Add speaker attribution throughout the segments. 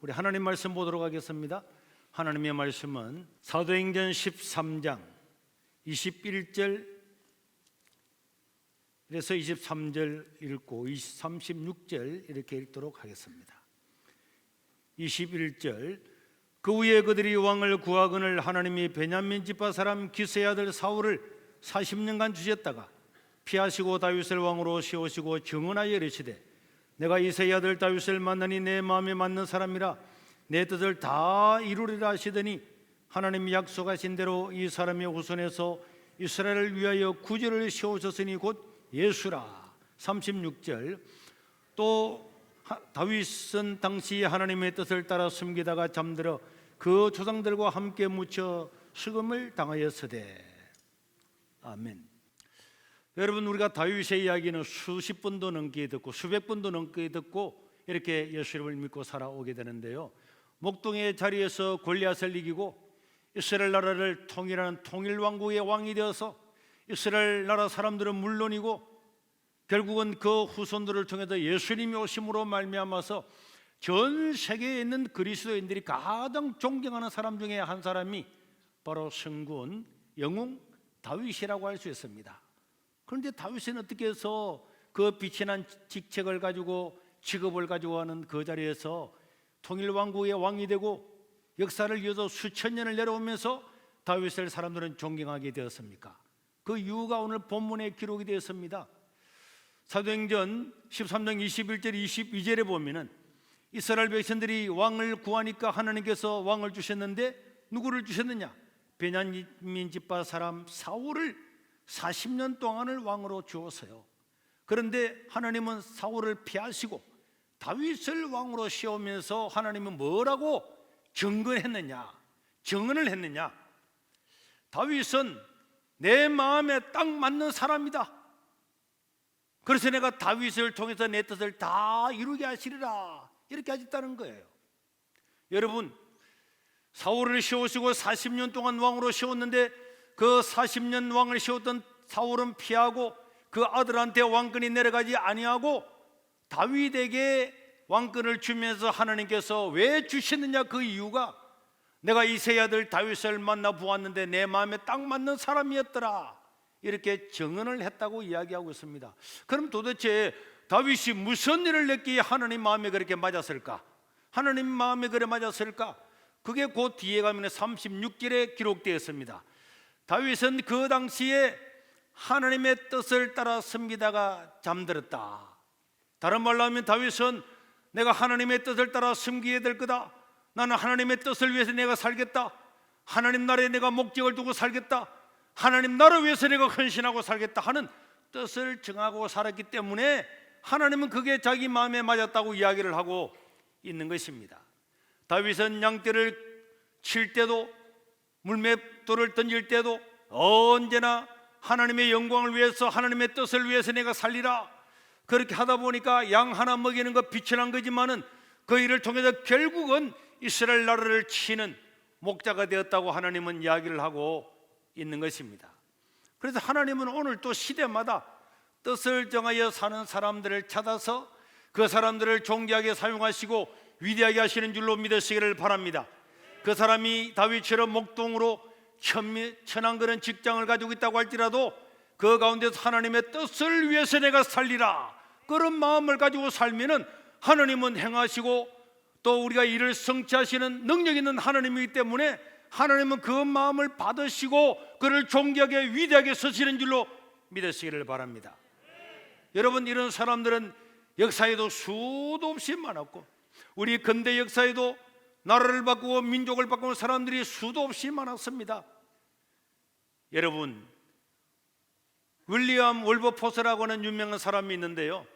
Speaker 1: 우리 하나님 말씀 보도록 하겠습니다. 하나님의 말씀은 사도행전 13장 21절 그래서 23절 읽고 36절 이렇게 읽도록 하겠습니다. 21절 그 후에 그들이 왕을 구하거늘 하나님이 베냐민 지파 사람 기스의 아들 사울을 40년간 주셨다가 피하시고 다윗을 왕으로 세우시고 증언하여 이르시되 내가 이새의 아들 다윗을 만나니 내 마음에 맞는 사람이라 내 뜻을 다 이루리라 하시더니 하나님이 약속하신 대로 이 사람의 후손에서 이스라엘을 위하여 구주를 세우셨으니 곧 예수라. 36절 또 다윗은 당시 하나님의 뜻을 따라 숨기다가 잠들어 그 조상들과 함께 묻혀 수금을 당하였으되. 아멘. 여러분, 우리가 다윗의 이야기는 수십 번도 넘게 듣고 수백 번도 넘게 듣고 이렇게 예수님을 믿고 살아오게 되는데요, 목동의 자리에서 골리앗을 이기고 이스라엘 나라를 통일하는 통일왕국의 왕이 되어서 이스라엘 나라 사람들은 물론이고 결국은 그 후손들을 통해서 예수님이 오심으로 말미암아서 전 세계에 있는 그리스도인들이 가장 존경하는 사람 중에 한 사람이 바로 성군 영웅 다윗이라고 할 수 있습니다. 그런데 다윗은 어떻게 해서 그 빛이 난 직책을 가지고 직업을 가지고 하는 그 자리에서 통일왕국의 왕이 되고 역사를 이어서 수천 년을 내려오면서 다윗을 사람들은 존경하게 되었습니까? 그 이유가 오늘 본문에 기록이 되었습니다. 사도행전 13장 21절 22절에 보면은 이스라엘 백성들이 왕을 구하니까 하나님께서 왕을 주셨는데 누구를 주셨느냐? 베냐민 지파 사람 사울을 40년 동안을 왕으로 주었어요. 그런데 하나님은 사울을 피하시고 다윗을 왕으로 세우면서 하나님은 뭐라고 증언을 했느냐? 다윗은 내 마음에 딱 맞는 사람이다. 그래서 내가 다윗을 통해서 내 뜻을 다 이루게 하시리라, 이렇게 하셨다는 거예요. 여러분, 사울을 세우시고 40년 동안 왕으로 세웠는데 그 40년 왕을 세웠던 사울은 피하고 그 아들한테 왕권이 내려가지 아니하고 다윗에게 왕권을 주면서 하나님께서 왜 주셨느냐? 그 이유가 내가 이새의 아들 다윗을 만나 보았는데 내 마음에 딱 맞는 사람이었더라, 이렇게 증언을 했다고 이야기하고 있습니다. 그럼 도대체 다윗이 무슨 일을 했기에 하나님 마음에 그렇게 맞았을까? 하나님 마음에 그래 맞았을까? 그게 그 뒤에 가면 36절에 기록되어 있습니다. 다윗은 그 당시에 하나님의 뜻을 따라 섬기다가 잠들었다. 다른 말로 하면 다윗은 내가 하나님의 뜻을 따라 섬기게 될 거다, 나는 하나님의 뜻을 위해서 내가 살겠다, 하나님 나라에 내가 목적을 두고 살겠다, 하나님 나라 위해서 내가 헌신하고 살겠다 하는 뜻을 정하고 살았기 때문에 하나님은 그게 자기 마음에 맞았다고 이야기를 하고 있는 것입니다. 다윗은 양떼를 칠 때도 물맷돌을 던질 때도 언제나 하나님의 영광을 위해서, 하나님의 뜻을 위해서 내가 살리라, 그렇게 하다 보니까 양 하나 먹이는 거 빛이 난 거지만은 그 일을 통해서 결국은 이스라엘 나라를 치는 목자가 되었다고 하나님은 이야기를 하고 있는 것입니다. 그래서 하나님은 오늘 또 시대마다 뜻을 정하여 사는 사람들을 찾아서 그 사람들을 존귀하게 사용하시고 위대하게 하시는 줄로 믿으시기를 바랍니다. 그 사람이 다윗처럼 목동으로 천한 그런 직장을 가지고 있다고 할지라도 그 가운데서 하나님의 뜻을 위해서 내가 살리라, 그런 마음을 가지고 살면은 하나님은 행하시고 또 우리가 이를 성취하시는 능력 있는 하나님이기 때문에 하나님은 그 마음을 받으시고 그를 존귀하게 위대하게 쓰시는 줄로 믿으시기를 바랍니다. 여러분, 이런 사람들은 역사에도 수도 없이 많았고 우리 근대 역사에도 나라를 바꾸고 민족을 바꾸는 사람들이 수도 없이 많았습니다. 여러분, 윌리엄 월버포스라고 하는 유명한 사람이 있는데요,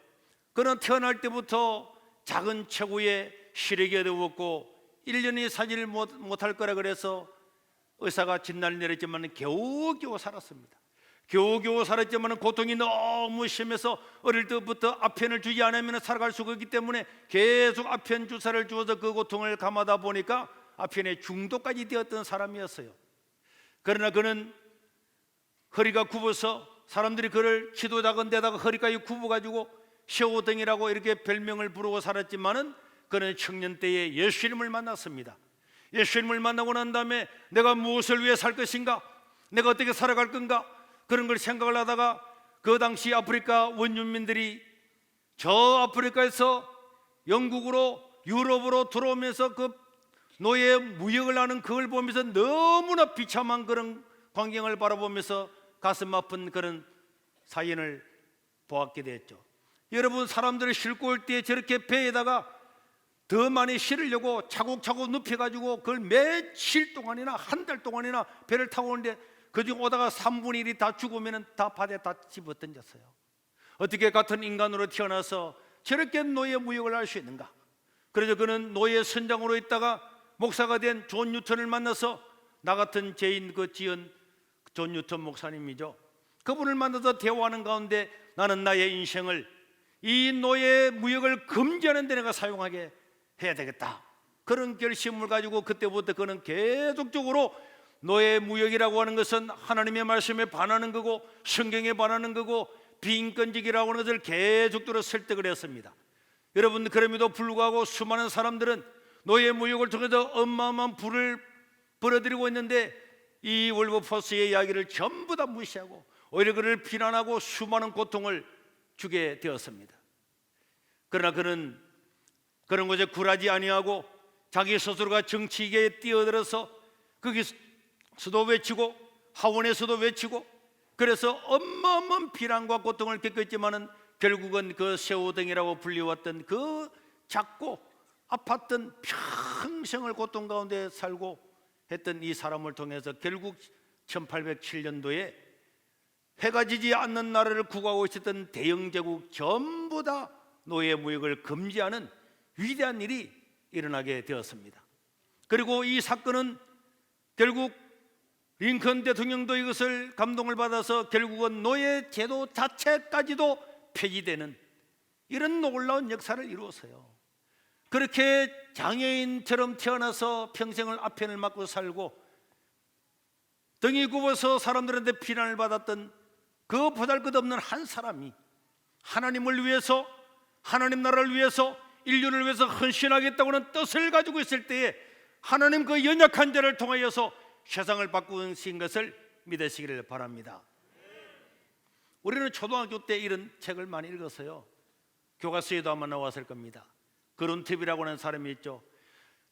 Speaker 1: 그는 태어날 때부터 작은 체구에 시력이 어두웠고 1년이 살지를 못할 거라 그래서 의사가 진단을 내렸지만 겨우겨우 살았습니다. 겨우겨우 살았지만 고통이 너무 심해서 어릴 때부터 아펜을 주지 않으면 살아갈 수가 없기 때문에 계속 아펜 주사를 주어서 그 고통을 감하다 보니까 아펜에 중독까지 되었던 사람이었어요. 그러나 그는 허리가 굽어서 사람들이 그를 지도자건 데다가 허리까지 굽어가지고 쉐오등이라고 이렇게 별명을 부르고 살았지만은 그는 청년 때에 예수님을 만났습니다. 예수님을 만나고 난 다음에 내가 무엇을 위해 살 것인가, 내가 어떻게 살아갈 건가, 그런 걸 생각을 하다가 그 당시 아프리카 원주민들이 저 아프리카에서 영국으로 유럽으로 들어오면서 그 노예 무역을 하는 그걸 보면서 너무나 비참한 그런 광경을 바라보면서 가슴 아픈 그런 사연을 보았게 됐죠. 여러분, 사람들을 싣고 올 때 저렇게 배에다가 더 많이 실으려고 차곡차곡 눕혀가지고 그걸 며칠 동안이나 한 달 동안이나 배를 타고 오는데 그중 오다가 3분의 1이 다 죽으면 다 바다에 다 집어 던졌어요. 어떻게 같은 인간으로 태어나서 저렇게 노예 무역을 할 수 있는가? 그래서 그는 노예 선장으로 있다가 목사가 된 존 뉴턴을 만나서 나 같은 죄인 그 지은 존 뉴턴 목사님이죠. 그분을 만나서 대화하는 가운데 나는 나의 인생을 이 노예 무역을 금지하는 데 내가 사용하게 해야 되겠다, 그런 결심을 가지고 그때부터 그는 계속적으로 노예 무역이라고 하는 것은 하나님의 말씀에 반하는 거고 성경에 반하는 거고 비인권직이라고 하는 것을 계속적으로 설득을 했습니다. 여러분, 그럼에도 불구하고 수많은 사람들은 노예 무역을 통해서 어마어마한 부를 벌어들이고 있는데 이 월버포스의 이야기를 전부 다 무시하고 오히려 그를 비난하고 수많은 고통을 주게 되었습니다. 그러나 그는 그런 것에 굴하지 아니하고 자기 스스로가 정치계에 뛰어들어서 거기서도 외치고 하원에서도 외치고 그래서 어마어마한 비난과 고통을 겪었지만은 결국은 그 세우등이라고 불리웠던 그 작고 아팠던 평생을 고통 가운데 살고 했던 이 사람을 통해서 결국 1807년도에 해가 지지 않는 나라를 구가하고 있었던 대영제국 전부 다 노예 무역을 금지하는 위대한 일이 일어나게 되었습니다. 그리고 이 사건은 결국 링컨 대통령도 이것을 감동을 받아서 결국은 노예 제도 자체까지도 폐지되는 이런 놀라운 역사를 이루었어요. 그렇게 장애인처럼 태어나서 평생을 아편을 맞고 살고 등이 굽어서 사람들한테 비난을 받았던 그 보잘것없는 한 사람이 하나님을 위해서, 하나님 나라를 위해서, 인류를 위해서 헌신하겠다고는 뜻을 가지고 있을 때에 하나님 그 연약한 자를 통하여서 세상을 바꾸신 것을 믿으시기를 바랍니다. 우리는 초등학교 때 이런 책을 많이 읽었어요. 교과서에도 아마 나왔을 겁니다. 그룬트비라고 하는 사람이 있죠.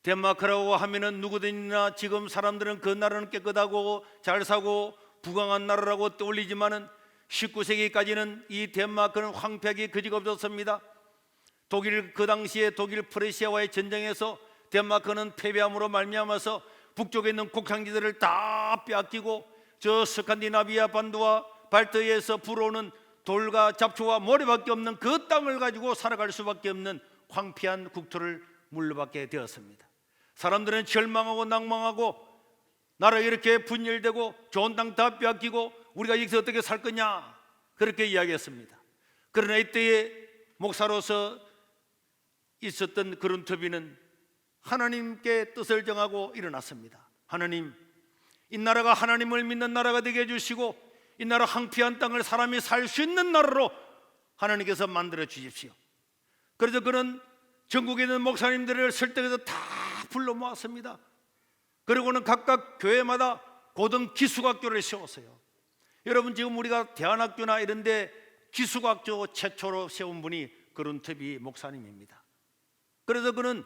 Speaker 1: 덴마크라고 하면은 누구든지나 지금 사람들은 그 나라는 깨끗하고 잘 사고 부강한 나라라고 떠올리지만은 19세기까지는 이 덴마크는 황폐하기 그지없었습니다. 독일, 그 당시에 독일 프러시아와의 전쟁에서 덴마크는 패배함으로 말미암아서 북쪽에 있는 곡창지들을 다 빼앗기고 저 스칸디나비아 반도와 발트해에서 불어오는 돌과 잡초와 모래밖에 없는 그 땅을 가지고 살아갈 수밖에 없는 황폐한 국토를 물러받게 되었습니다. 사람들은 절망하고 낭망하고 나라가 이렇게 분열되고 좋은 땅 다 빼앗기고 우리가 여기서 어떻게 살 거냐, 그렇게 이야기했습니다. 그러나 이때에 목사로서 있었던 그룬터비는 하나님께 뜻을 정하고 일어났습니다. 하나님, 이 나라가 하나님을 믿는 나라가 되게 해주시고 이 나라 황폐한 땅을 사람이 살 수 있는 나라로 하나님께서 만들어 주십시오. 그래서 그는 전국에 있는 목사님들을 설득해서 다 불러 모았습니다. 그리고는 각각 교회마다 고등 기숙학교를 세웠어요. 여러분, 지금 우리가 대안학교나 이런 데 기숙학교 최초로 세운 분이 그룬트비 목사님입니다. 그래서 그는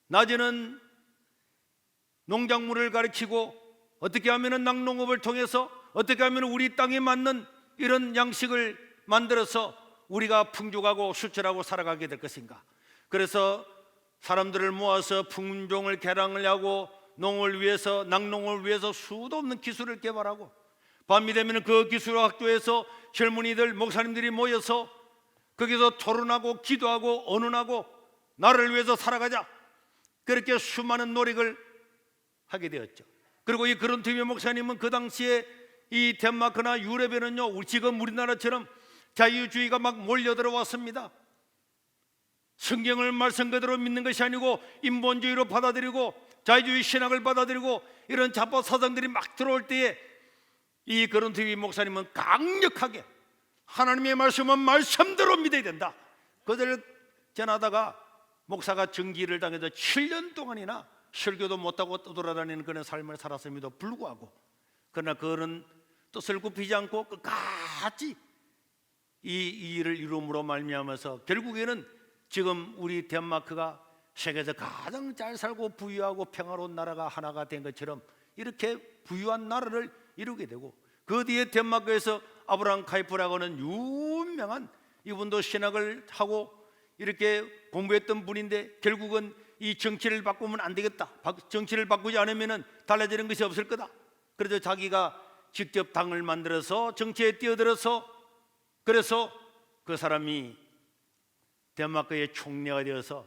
Speaker 1: 낮에는 농작물을 가르치고 어떻게 하면 낙농업을 통해서 어떻게 하면 우리 땅에 맞는 이런 양식을 만들어서 우리가 풍족하고 수철하고 살아가게 될 것인가. 그래서 사람들을 모아서 품종을 개량을 하고 농을 위해서, 낙농을 위해서 수도 없는 기술을 개발하고 밤이 되면 그 기술학교에서 젊은이들, 목사님들이 모여서 거기서 토론하고 기도하고 언언하고 나라를 위해서 살아가자, 그렇게 수많은 노력을 하게 되었죠. 그리고 이 그룬트비 목사님은 그 당시에 이 덴마크나 유럽에는요, 지금 우리나라처럼 자유주의가 막 몰려들어왔습니다. 성경을 말씀 그대로 믿는 것이 아니고 인본주의로 받아들이고 자유주의 신학을 받아들이고 이런 좌파 사상들이 막 들어올 때에 이 그룬트비 목사님은 강력하게 하나님의 말씀은 말씀대로 믿어야 된다, 그들을 전하다가 목사가 정기를 당해서 7년 동안이나 설교도 못하고 떠돌아다니는 그런 삶을 살았음에도 불구하고, 그러나 그는 뜻을 굽히지 않고 끝까지 이 일을 이룸으로 말미암아서 결국에는 지금 우리 덴마크가 세계에서 가장 잘 살고 부유하고 평화로운 나라가 하나가 된 것처럼 이렇게 부유한 나라를 이루게 되고, 그 뒤에 덴마크에서 아브라함 카이프라고 하는 유명한, 이분도 신학을 하고 이렇게 공부했던 분인데 결국은 이 정치를 바꾸면 안 되겠다, 정치를 바꾸지 않으면 달라지는 것이 없을 거다. 그래서 자기가 직접 당을 만들어서 정치에 뛰어들어서, 그래서 그 사람이 덴마크의 총리가 되어서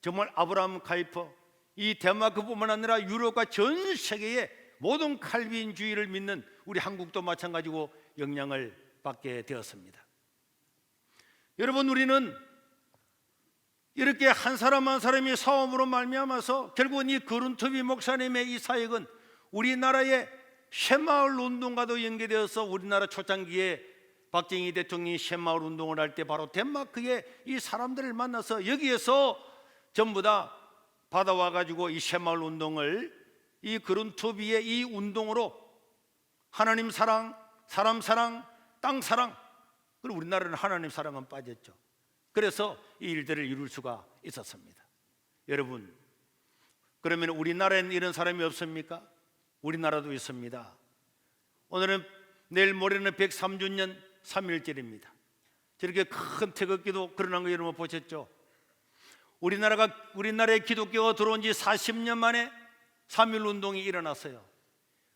Speaker 1: 정말 아브라함 카이퍼, 이 덴마크뿐만 아니라 유럽과 전 세계의 모든 칼빈주의를 믿는 우리 한국도 마찬가지고 영향을 받게 되었습니다. 여러분, 우리는 이렇게 한 사람 한 사람이 싸움으로 말미암아서 결국은 이 거룬투비 목사님의 이 사역은 우리나라의 새마을 운동과도 연계되어서, 우리나라 초창기에 박정희 대통령이 새마을 운동을 할 때 바로 덴마크의 이 사람들을 만나서 여기에서 전부 다 받아와 가지고 이 새마을 운동을, 이 거룬투비의 이 운동으로 하나님 사랑, 사람 사랑, 땅 사랑, 그리고 우리나라는 하나님 사랑은 빠졌죠. 그래서 이 일들을 이룰 수가 있었습니다. 여러분, 그러면 우리나라에는 이런 사람이 없습니까? 우리나라도 있습니다. 오늘은, 내일 모레는 103주년 3.1절입니다. 저렇게 큰 태극기도 걸어놓은 거 여러분 보셨죠? 우리나라에 기독교가 들어온 지 40년 만에 3.1 운동이 일어났어요.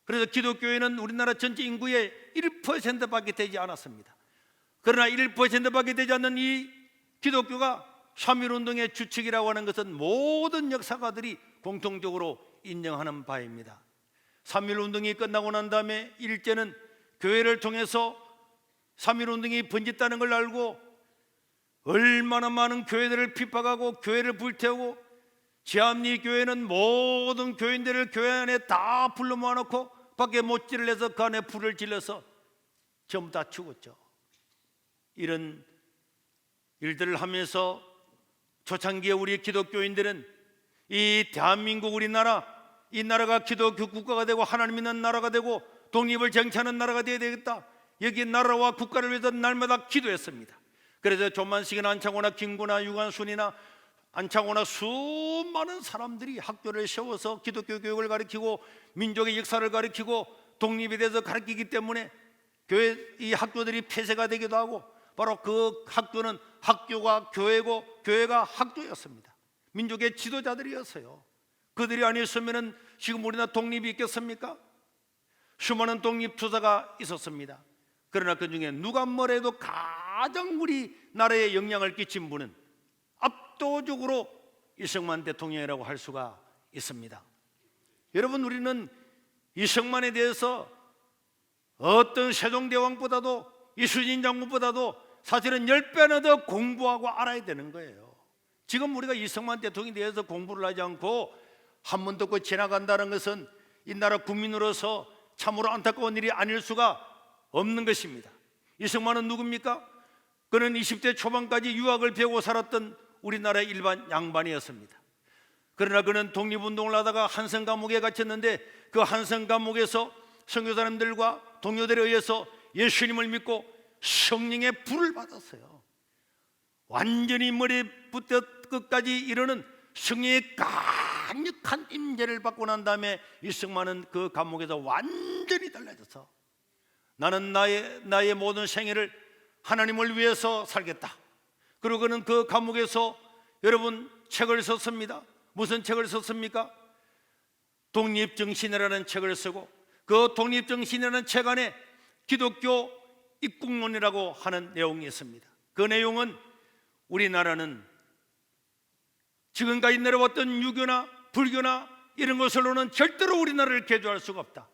Speaker 1: 그래서 기독교회는 우리나라 전체 인구의 1%밖에 되지 않았습니다. 그러나 1%밖에 되지 않는 이 기독교가 3.1 운동의 주축이라고 하는 것은 모든 역사가들이 공통적으로 인정하는 바입니다. 3.1 운동이 끝나고 난 다음에 일제는 교회를 통해서 3.1 운동이 번졌다는 걸 알고 얼마나 많은 교회들을 핍박하고 교회를 불태우고, 제암리 교회는 모든 교인들을 교회 안에 다 불러 모아놓고 밖에 못질을 내서 그 안에 불을 질러서 전부 다 죽었죠. 이런 일들을 하면서 초창기에 우리 기독교인들은 이 대한민국 우리나라, 이 나라가 기독교 국가가 되고 하나님 믿는 나라가 되고 독립을 쟁취하는 나라가 되어야 되겠다, 여기 나라와 국가를 위해서 날마다 기도했습니다. 그래서 조만식이나 안창호나 김구나 유관순이나 안창호나 수많은 사람들이 학교를 세워서 기독교 교육을 가르치고 민족의 역사를 가르치고 독립에 대해서 가르치기 때문에 교회, 이 학교들이 폐쇄가 되기도 하고, 바로 그 학교는 학교가 교회고 교회가 학교였습니다. 민족의 지도자들이었어요. 그들이 아니었으면 지금 우리나라 독립이 있겠습니까? 수많은 독립 투사가 있었습니다. 그러나 그 중에 누가 뭐래도 가장 우리나라에 영향을 끼친 분은 압도적으로 이승만 대통령이라고 할 수가 있습니다. 여러분, 우리는 이승만에 대해서 어떤 세종대왕보다도 이순신 장군보다도 사실은 10배나 더 공부하고 알아야 되는 거예요. 지금 우리가 이승만 대통령에 대해서 공부를 하지 않고 한 번 듣고 지나간다는 것은 이 나라 국민으로서 참으로 안타까운 일이 아닐 수가 없는 것입니다. 이승만은 누굽니까? 그는 20대 초반까지 유학을 배우고 살았던 우리나라의 일반 양반이었습니다. 그러나 그는 독립운동을 하다가 한성 감옥에 갇혔는데, 그 한성 감옥에서 선교사님들과 동료들에 의해서 예수님을 믿고 성령의 불을 받았어요. 완전히 머리부터 끝까지 이르는 성령의 강력한 임재를 받고 난 다음에 이승만은 그 감옥에서 완전히 달라져서, 나는 나의 모든 생애를 하나님을 위해서 살겠다. 그리고 그는 그 감옥에서 여러분 책을 썼습니다. 무슨 책을 썼습니까? 독립정신이라는 책을 쓰고, 그 독립정신이라는 책 안에 기독교 입국론이라고 하는 내용이 있습니다. 그 내용은 우리나라는 지금까지 내려왔던 유교나 불교나 이런 것으로는 절대로 우리나라를 개조할 수가 없다.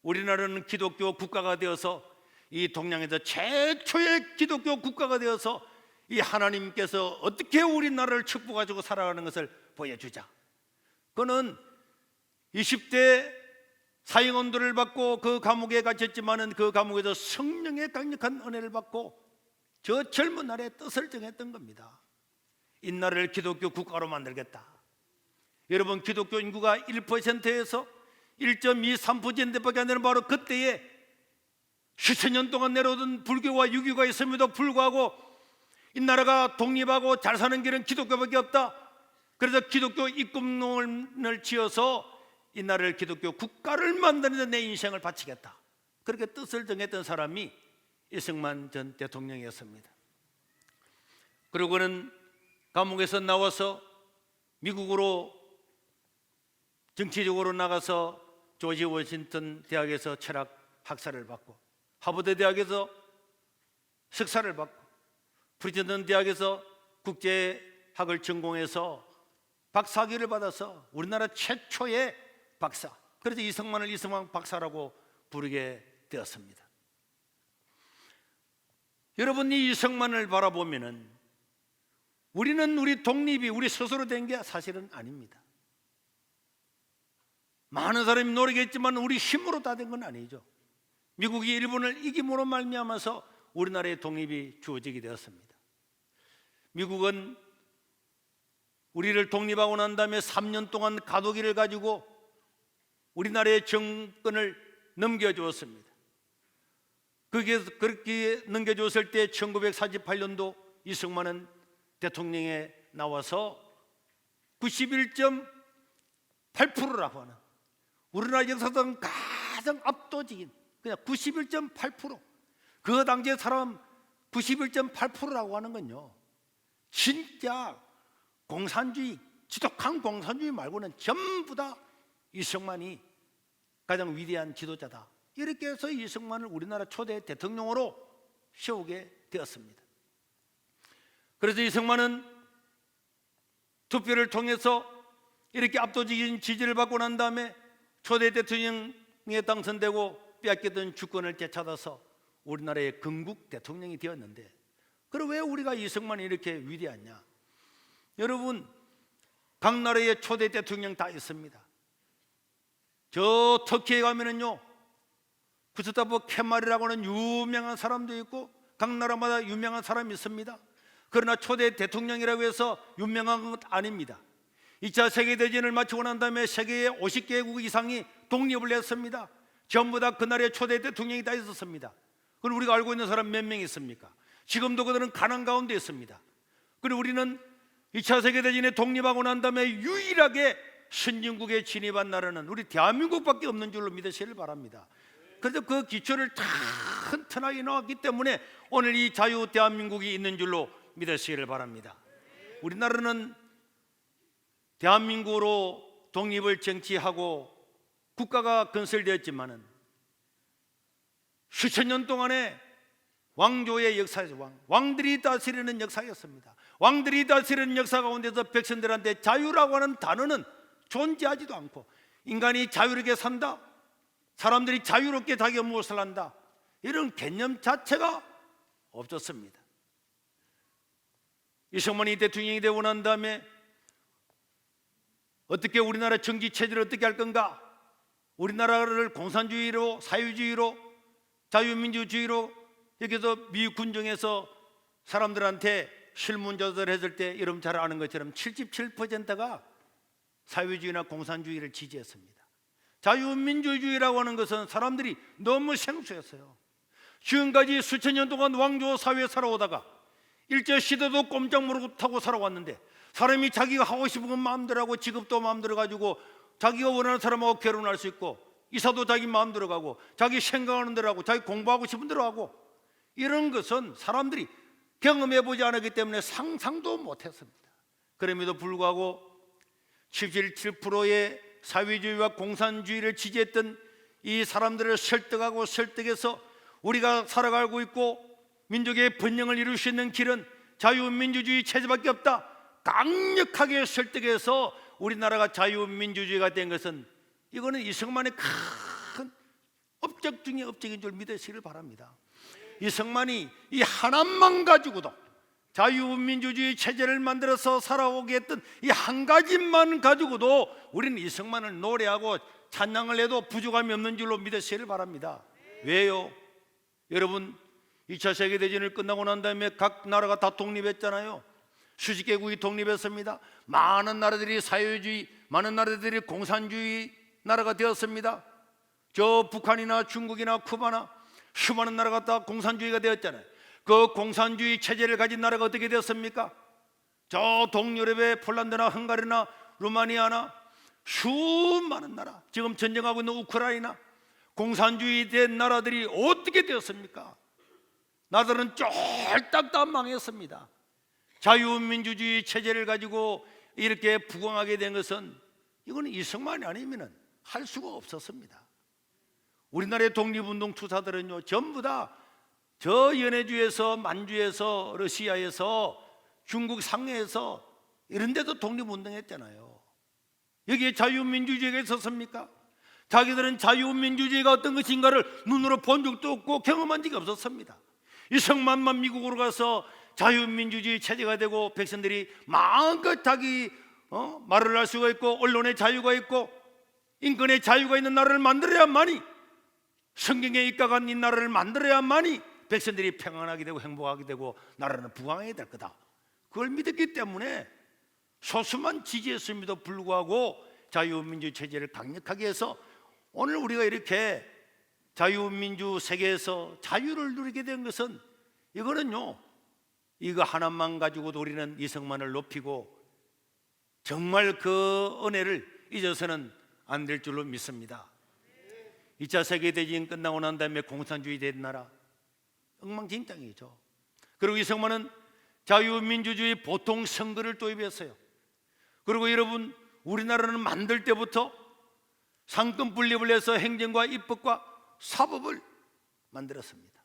Speaker 1: 우리나라는 기독교 국가가 되어서, 이 동양에서 최초의 기독교 국가가 되어서 이 하나님께서 어떻게 우리나라를 축복가지고 살아가는 것을 보여주자. 그는 20대 사형언도를 받고 그 감옥에 갇혔지만은 그 감옥에서 성령의 강력한 은혜를 받고 저 젊은 날에 뜻을 정했던 겁니다. 이 나라를 기독교 국가로 만들겠다. 여러분, 기독교 인구가 1%에서 1.23%밖에 안 되는 바로 그때에 수천 년 동안 내려오던 불교와 유교가 있음에도 불구하고 이 나라가 독립하고 잘 사는 길은 기독교밖에 없다. 그래서 기독교 입국론을 지어서 이 나라를 기독교 국가를 만드는 데 내 인생을 바치겠다. 그렇게 뜻을 정했던 사람이 이승만 전 대통령이었습니다. 그리고 그는 감옥에서 나와서 미국으로 정치적으로 나가서 조지 워싱턴 대학에서 철학 학사를 받고, 하버드 대학에서 석사를 받고, 프린스턴 대학에서 국제학을 전공해서 박사학위를 받아서 우리나라 최초의 박사, 그래서 이승만을 이승만 박사라고 부르게 되었습니다. 여러분, 이 이승만을 바라보면은 우리는 우리 독립이 우리 스스로 된 게 사실은 아닙니다. 많은 사람이 노력했지만 우리 힘으로 다 된 건 아니죠. 미국이 일본을 이김으로 말미암아서 우리나라의 독립이 주어지게 되었습니다. 미국은 우리를 독립하고 난 다음에 3년 동안 가두기를 가지고 우리나라의 정권을 넘겨주었습니다. 그렇게 넘겨줬을 때 1948년도 이승만은 대통령에 나와서 91.8%라고 하는 우리나라 역사상 가장 압도적인 그냥 91.8%, 그 당시의 사람 91.8%라고 하는 건요, 진짜 공산주의, 지독한 공산주의 말고는 전부 다 이승만이 가장 위대한 지도자다. 이렇게 해서 이승만을 우리나라 초대 대통령으로 세우게 되었습니다. 그래서 이승만은 투표를 통해서 이렇게 압도적인 지지를 받고 난 다음에 초대 대통령에 당선되고 빼앗겼던 주권을 되찾아서 우리나라의 건국 대통령이 되었는데, 그럼 왜 우리가 이승만이 이렇게 위대하냐? 여러분, 각 나라의 초대 대통령 다 있습니다. 저 터키에 가면은요, 구스타프 케말이라고 하는 유명한 사람도 있고 각 나라마다 유명한 사람이 있습니다. 그러나 초대 대통령이라고 해서 유명한 것 아닙니다. 2차 세계대전을 마치고 난 다음에 세계의 50개국 이상이 독립을 했습니다. 전부 다 그날의 초대 대통령이 다 있었습니다. 그럼 우리가 알고 있는 사람 몇 명 있습니까? 지금도 그들은 가난 가운데 있습니다. 그리고 우리는 2차 세계대전에 독립하고 난 다음에 유일하게 선진국에 진입한 나라는 우리 대한민국밖에 없는 줄로 믿으시길 바랍니다. 그래서 그 기초를 튼튼하게 놓았기 때문에 오늘 이 자유 대한민국이 있는 줄로 믿으시기를 바랍니다. 우리나라는 대한민국으로 독립을 쟁취하고 국가가 건설되었지만은 수천 년 동안에 왕조의 역사에서 왕들이 다스리는 역사였습니다. 왕들이 다스리는 역사 가운데서 백성들한테 자유라고 하는 단어는 존재하지도 않고, 인간이 자유롭게 산다, 사람들이 자유롭게 자기가 무엇을 한다, 이런 개념 자체가 없었습니다. 이승만이 대통령이 되고 난 다음에 어떻게 우리나라 정치 체제를 어떻게 할 건가? 우리나라를 공산주의로, 사회주의로, 자유민주주의로 여기서 미국 군정에서 사람들한테 실문조사를 했을 때 여러분 잘 아는 것처럼 77%가 사회주의나 공산주의를 지지했습니다. 자유민주주의라고 하는 것은 사람들이 너무 생소했어요. 지금까지 수천 년 동안 왕조 사회에 살아오다가 일제시대도 꼼짝 못하고 살아왔는데, 사람이 자기가 하고 싶은 건 마음대로 하고 직업도 마음대로 가지고 자기가 원하는 사람하고 결혼할 수 있고, 이사도 자기 마음대로 가고, 자기 생각하는 대로 하고, 자기 공부하고 싶은 대로 하고, 이런 것은 사람들이 경험해보지 않았기 때문에 상상도 못했습니다. 그럼에도 불구하고 77%의 사회주의와 공산주의를 지지했던 이 사람들을 설득해서 우리가 살아가고 있고 민족의 번영을 이룰 수 있는 길은 자유민주주의 체제밖에 없다, 강력하게 설득해서 우리나라가 자유민주주의가 된 것은, 이거는 이승만의 큰 업적 중에 업적인 줄 믿으시길 바랍니다. 이승만이 이 하나만 가지고도 자유민주주의 체제를 만들어서 살아오게 했던 이 한 가지만 가지고도 우리는 이승만을 노래하고 찬양을 해도 부족함이 없는 줄로 믿으시길 바랍니다. 왜요? 여러분, 2차 세계대전을 끝나고 난 다음에 각 나라가 다 독립했잖아요. 수십 개국이 독립했습니다. 많은 나라들이 사회주의, 많은 나라들이 공산주의 나라가 되었습니다. 저 북한이나 중국이나 쿠바나 수많은 나라가 다 공산주의가 되었잖아요. 그 공산주의 체제를 가진 나라가 어떻게 되었습니까? 저 동유럽의 폴란드나 헝가리나 루마니아나 수많은 나라, 지금 전쟁하고 있는 우크라이나, 공산주의 된 나라들이 어떻게 되었습니까? 나라들은 쫄딱 다 망했습니다. 자유민주주의 체제를 가지고 이렇게 부강하게 된 것은 이거는 이승만이 아니면 할 수가 없었습니다. 우리나라의 독립운동 투사들은요, 전부 다 저 연해주에서, 만주에서, 러시아에서, 중국 상해에서 이런 데도 독립운동했잖아요. 여기에 자유민주주의가 있었습니까? 자기들은 자유민주주의가 어떤 것인가를 눈으로 본 적도 없고 경험한 적이 없었습니다. 이승만만 미국으로 가서 자유민주주의 체제가 되고 백성들이 마음껏 자기 말을 할 수가 있고 언론의 자유가 있고 인권의 자유가 있는 나라를 만들어야만이, 성경에 입각한 이 나라를 만들어야만이 백성들이 평안하게 되고 행복하게 되고 나라는 부강하게 될 거다. 그걸 믿었기 때문에 소수만 지지했음에도 불구하고 자유민주 체제를 강력하게 해서 오늘 우리가 이렇게 자유민주 세계에서 자유를 누리게 된 것은, 이거는요, 이거 하나만 가지고도 우리는 이승만을 높이고 정말 그 은혜를 잊어서는 안 될 줄로 믿습니다. 2차 세계대전 끝나고 난 다음에 공산주의 된 나라 엉망진창이죠. 그리고 이승만은 자유민주주의 보통 선거를 도입했어요. 그리고 여러분, 우리나라는 만들 때부터 상권 분립을 해서 행정과 입법과 사법을 만들었습니다.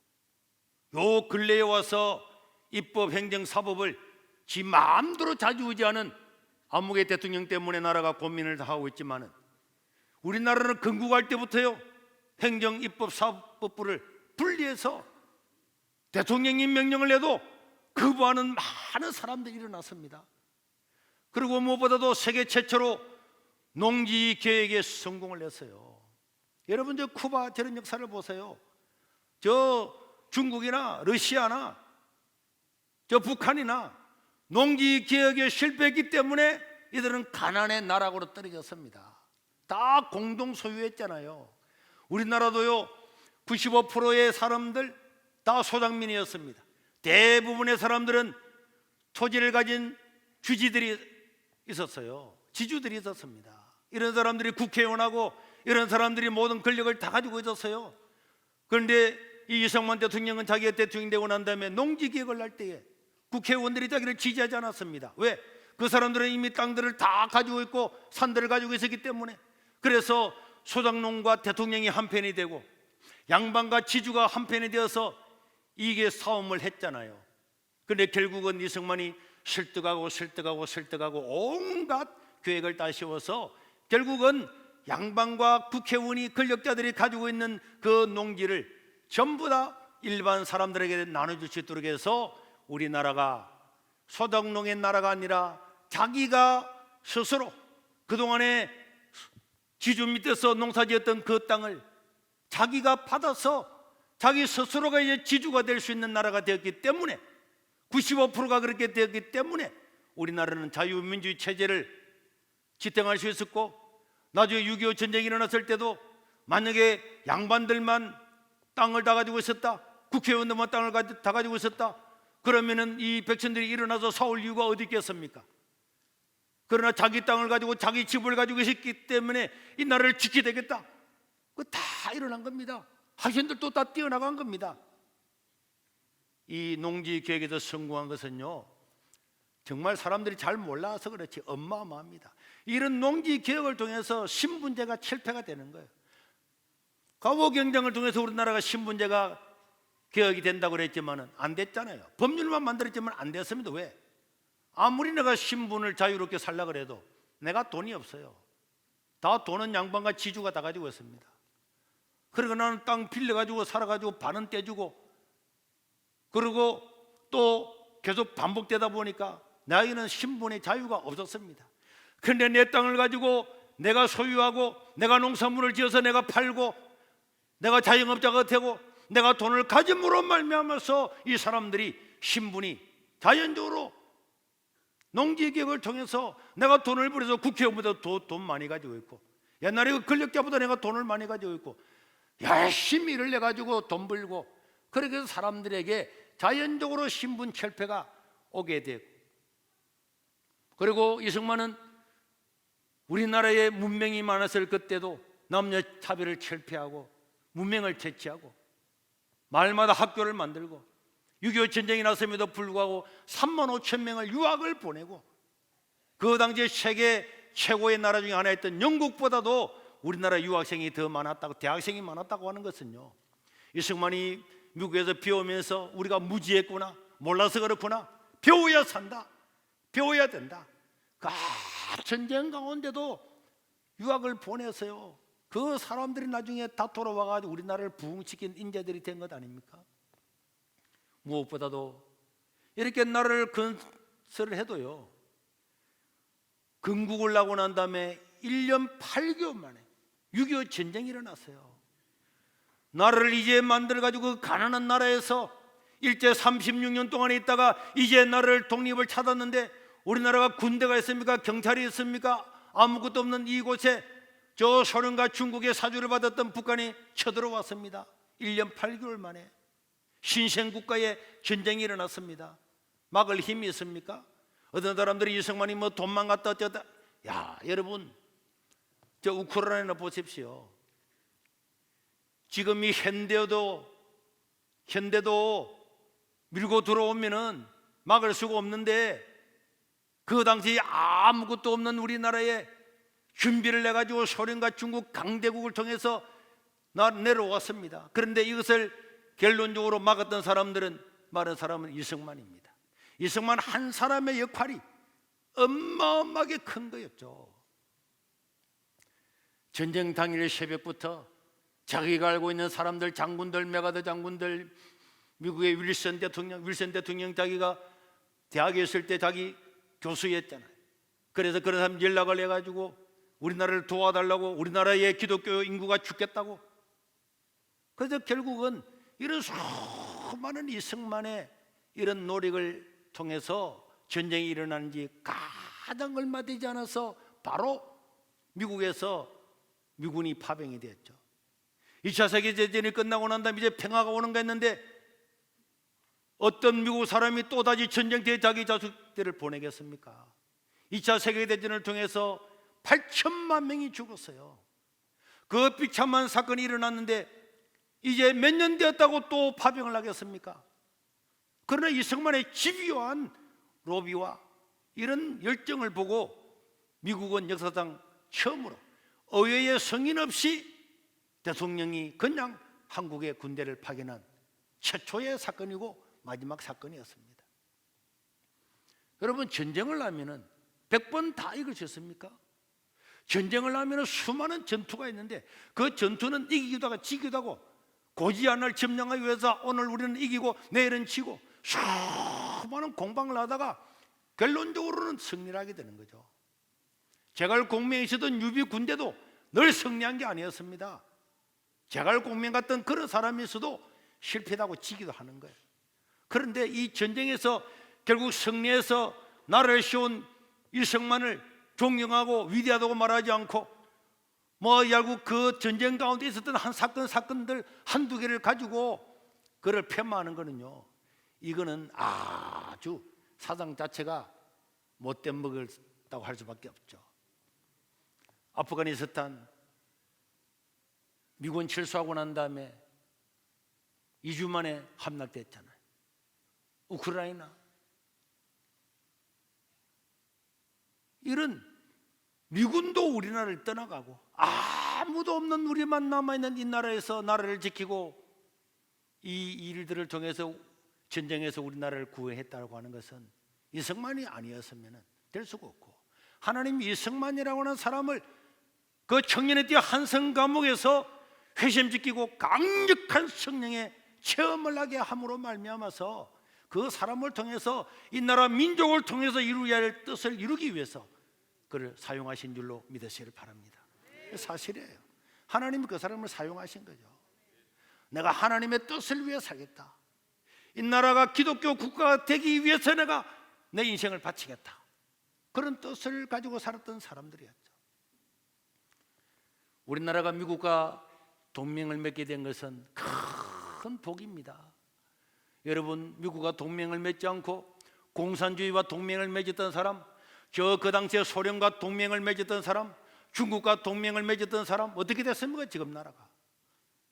Speaker 1: 요 근래에 와서 입법, 행정, 사법을 지 마음대로 좌지우지하는 암흑의 대통령 때문에 나라가 고민을 하고 있지만은, 우리나라는 건국할 때부터요, 행정, 입법, 사법부를 분리해서 대통령이 명령을 내도 거부하는 많은 사람들이 일어났습니다. 그리고 무엇보다도 세계 최초로 농지 계획에 성공을 했어요. 여러분, 저 쿠바 저런 역사를 보세요. 저 중국이나 러시아나 저 북한이나 농지 개혁에 실패했기 때문에 이들은 가난의 나락으로 떨어졌습니다. 다 공동 소유했잖아요. 우리나라도요, 95%의 사람들 다 소작민이었습니다. 대부분의 사람들은 토지를 가진 주지들이 있었어요. 지주들이 있었습니다. 이런 사람들이 국회의원하고 이런 사람들이 모든 권력을 다 가지고 있었어요. 그런데 이 이승만 대통령은 자기가 대통령 되고 난 다음에 농지 개혁을 할 때에 국회의원들이 자기를 지지하지 않았습니다. 왜? 그 사람들은 이미 땅들을 다 가지고 있고 산들을 가지고 있었기 때문에. 그래서 소작농과 대통령이 한편이 되고 양반과 지주가 한편이 되어서 이게 싸움을 했잖아요. 그런데 결국은 이승만이 설득하고 온갖 계획을 다 세워서 결국은 양반과 국회의원이 권력자들이 가지고 있는 그 농지를 전부 다 일반 사람들에게 나눠줄 수 있도록 해서 우리나라가 소작농의 나라가 아니라 자기가 스스로 그동안에 지주 밑에서 농사지었던 그 땅을 자기가 받아서 자기 스스로가 이제 지주가 될 수 있는 나라가 되었기 때문에, 95%가 그렇게 되었기 때문에 우리나라는 자유민주주의 체제를 지탱할 수 있었고, 나중에 6.25 전쟁이 일어났을 때도 만약에 양반들만 땅을 다 가지고 있었다, 국회의원들만 땅을 다 가지고 있었다, 그러면은 이 백성들이 일어나서 싸울 이유가 어디 있겠습니까? 그러나 자기 땅을 가지고 자기 집을 가지고 있었기 때문에 이 나라를 지켜야 되겠다, 그거 다 일어난 겁니다. 하신들도 다 뛰어나간 겁니다. 이 농지 계획에서 성공한 것은요, 정말 사람들이 잘 몰라서 그렇지 어마어마합니다. 이런 농지 개혁을 통해서 신분제가 철폐가 되는 거예요. 과거 경쟁을 통해서 우리나라가 신분제가 개혁이 된다고 그랬지만 안 됐잖아요. 법률만 만들었지만 안 됐습니다. 왜? 아무리 내가 신분을 자유롭게 살려고 해도 내가 돈이 없어요. 다 돈은 양반과 지주가 다 가지고 있습니다. 그러고 나는 땅 빌려가지고 살아가지고 반은 떼주고, 그리고 또 계속 반복되다 보니까 나에게는 신분의 자유가 없었습니다. 그런데 내 땅을 가지고 내가 소유하고 내가 농산물을 지어서 내가 팔고 내가 자영업자가 되고 내가 돈을 가짐으로 말미암아서 이 사람들이 신분이 자연적으로 농지개혁을 통해서 내가 돈을 벌여서 국회의원보다 돈 많이 가지고 있고, 옛날에 그 권력자보다 내가 돈을 많이 가지고 있고, 열심히 일을 내가지고 돈 벌고, 그렇게 해서 사람들에게 자연적으로 신분 철폐가 오게 되고, 그리고 이승만은 우리나라에 문명이 많았을 그때도 남녀 차별을 철폐하고 문명을 퇴치하고 마을마다 학교를 만들고 6.25 전쟁이 났음에도 불구하고 3만 5천 명을 유학을 보내고, 그 당시에 세계 최고의 나라 중에 하나였던 영국보다도 우리나라 유학생이 더 많았다고, 대학생이 많았다고 하는 것은요, 이승만이 미국에서 배우면서 우리가 무지했구나, 몰라서 그렇구나, 배워야 산다, 배워야 된다. 전쟁 가운데도 유학을 보내서요, 그 사람들이 나중에 다 돌아와가지고 우리나라를 부흥시킨 인재들이 된 것 아닙니까? 무엇보다도 이렇게 나라를 건설을 해도요, 건국을 하고 난 다음에 1년 8개월 만에 6.25 전쟁이 일어났어요. 나라를 이제 만들어가지고 그 가난한 나라에서 일제 36년 동안 있다가 이제 나라를 독립을 찾았는데, 우리나라가 군대가 있습니까? 경찰이 있습니까? 아무것도 없는 이곳에 저 소련과 중국의 사주를 받았던 북한이 쳐들어왔습니다. 1년 8개월 만에 신생국가의 전쟁이 일어났습니다. 막을 힘이 있습니까? 어떤 사람들이 이승만이 뭐 돈만 갖다 어쩌다, 야 여러분, 저 우크라이나 보십시오. 지금 이 현대도 밀고 들어오면은 막을 수가 없는데, 그 당시 아무것도 없는 우리나라에 준비를 해가지고 소련과 중국 강대국을 통해서 내려왔습니다. 그런데 이것을 결론적으로 막았던 사람은 이승만입니다. 이승만 한 사람의 역할이 어마어마하게 큰 거였죠. 전쟁 당일 새벽부터 자기가 알고 있는 사람들, 장군들, 메가더 장군들, 미국의 윌슨 대통령 자기가 대학에 있을 때 자기 교수였잖아요. 그래서 그런 사람 연락을 해가지고 우리나라를 도와달라고, 우리나라의 기독교 인구가 죽겠다고. 그래서 결국은 이런 수많은 이승만의 이런 노력을 통해서 전쟁이 일어난 지 가장 얼마 되지 않아서 바로 미국에서 미군이 파병이 됐죠. 2차 세계대전이 끝나고 난 다음에 이제 평화가 오는가 했는데, 어떤 미국 사람이 또다시 전쟁터에 자기 자식들을 보내겠습니까? 2차 세계대전을 통해서 8천만 명이 죽었어요. 그 비참한 사건이 일어났는데 이제 몇 년 되었다고 또 파병을 하겠습니까? 그러나 이승만의 집요한 로비와 이런 열정을 보고 미국은 역사상 처음으로 의회의 승인 없이 대통령이 그냥 한국의 군대를 파견한 최초의 사건이고 마지막 사건이었습니다. 여러분, 전쟁을 하면은 100번 다 이기셨습니까? 전쟁을 하면은 수많은 전투가 있는데, 그 전투는 이기기도 하고 지기도 하고, 고지안을 점령하기 위해서 오늘 우리는 이기고 내일은 지고 수많은 공방을 하다가 결론적으로는 승리를 하게 되는 거죠. 제갈 공명에 있었던 유비 군대도 늘 승리한 게 아니었습니다. 제갈 공명 같은 그런 사람이 있어도 실패도 하고 지기도 하는 거예요. 그런데 이 전쟁에서 결국 승리해서 나라를 세운 이승만을 존경하고 위대하다고 말하지 않고, 결국 그 전쟁 가운데 있었던 사건들 한두 개를 가지고 그를 폄하하는 거는요, 이거는 아주 사상 자체가 못된 먹었다고 할 수밖에 없죠. 아프가니스탄 미군 철수하고 난 다음에 2주 만에 함락됐잖아요. 우크라이나, 이런 미군도 우리나라를 떠나가고 아무도 없는 우리만 남아있는 이 나라에서 나라를 지키고 이 일들을 통해서 전쟁에서 우리나라를 구해했다고 하는 것은 이승만이 아니었으면 될 수가 없고, 하나님이 이승만이라고 하는 사람을 그 청년의 띠 한성 감옥에서 회심시키고 강력한 성령의 체험을 하게 함으로 말미암아서 그 사람을 통해서 이 나라 민족을 통해서 이루어야 할 뜻을 이루기 위해서 그를 사용하신 줄로 믿으시길 바랍니다. 사실이에요. 하나님이 그 사람을 사용하신 거죠. 내가 하나님의 뜻을 위해 살겠다, 이 나라가 기독교 국가가 되기 위해서 내가 내 인생을 바치겠다, 그런 뜻을 가지고 살았던 사람들이었죠. 우리나라가 미국과 동맹을 맺게 된 것은 큰 복입니다. 여러분, 미국과 동맹을 맺지 않고 공산주의와 동맹을 맺었던 사람, 그 당시에 소련과 동맹을 맺었던 사람, 중국과 동맹을 맺었던 사람 어떻게 됐습니까? 지금 나라가.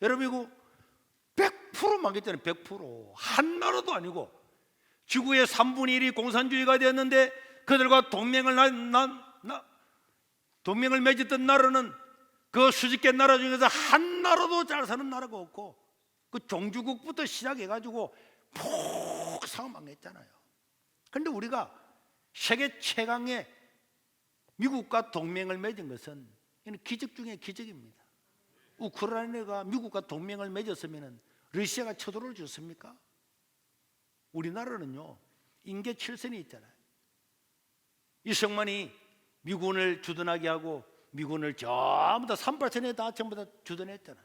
Speaker 1: 여러분, 이거 100% 망했잖아요. 100%. 한 나라도 아니고 지구의 3분의 1이 공산주의가 되었는데 그들과 동맹을 맺었던 나라는 그 수십 개 나라 중에서 한 나라도 잘 사는 나라가 없고, 그 종주국부터 시작해가지고 폭 상망했잖아요. 그런데 우리가 세계 최강의 미국과 동맹을 맺은 것은 이는 기적 중에 기적입니다. 우크라이나가 미국과 동맹을 맺었으면 러시아가 쳐들어올 수 있습니까? 우리나라는요, 인계 7선이 있잖아요. 이승만이 미군을 주둔하게 하고 미군을 전부 다 38선에 다 전부 다 주둔했잖아요.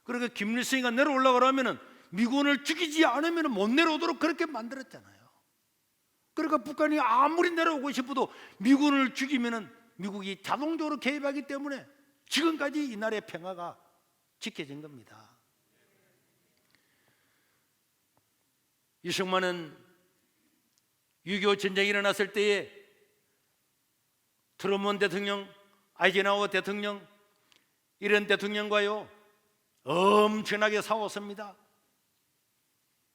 Speaker 1: 그러니까 김일성이가 내려올라가려면 미군을 죽이지 않으면 못 내려오도록 그렇게 만들었잖아요. 그러니까 북한이 아무리 내려오고 싶어도 미군을 죽이면 미국이 자동적으로 개입하기 때문에 지금까지 이 나라의 평화가 지켜진 겁니다. 이승만은 6.25 전쟁이 일어났을 때에 트루먼 대통령, 아이젠하워 대통령, 이런 대통령과요 엄청나게 싸웠습니다.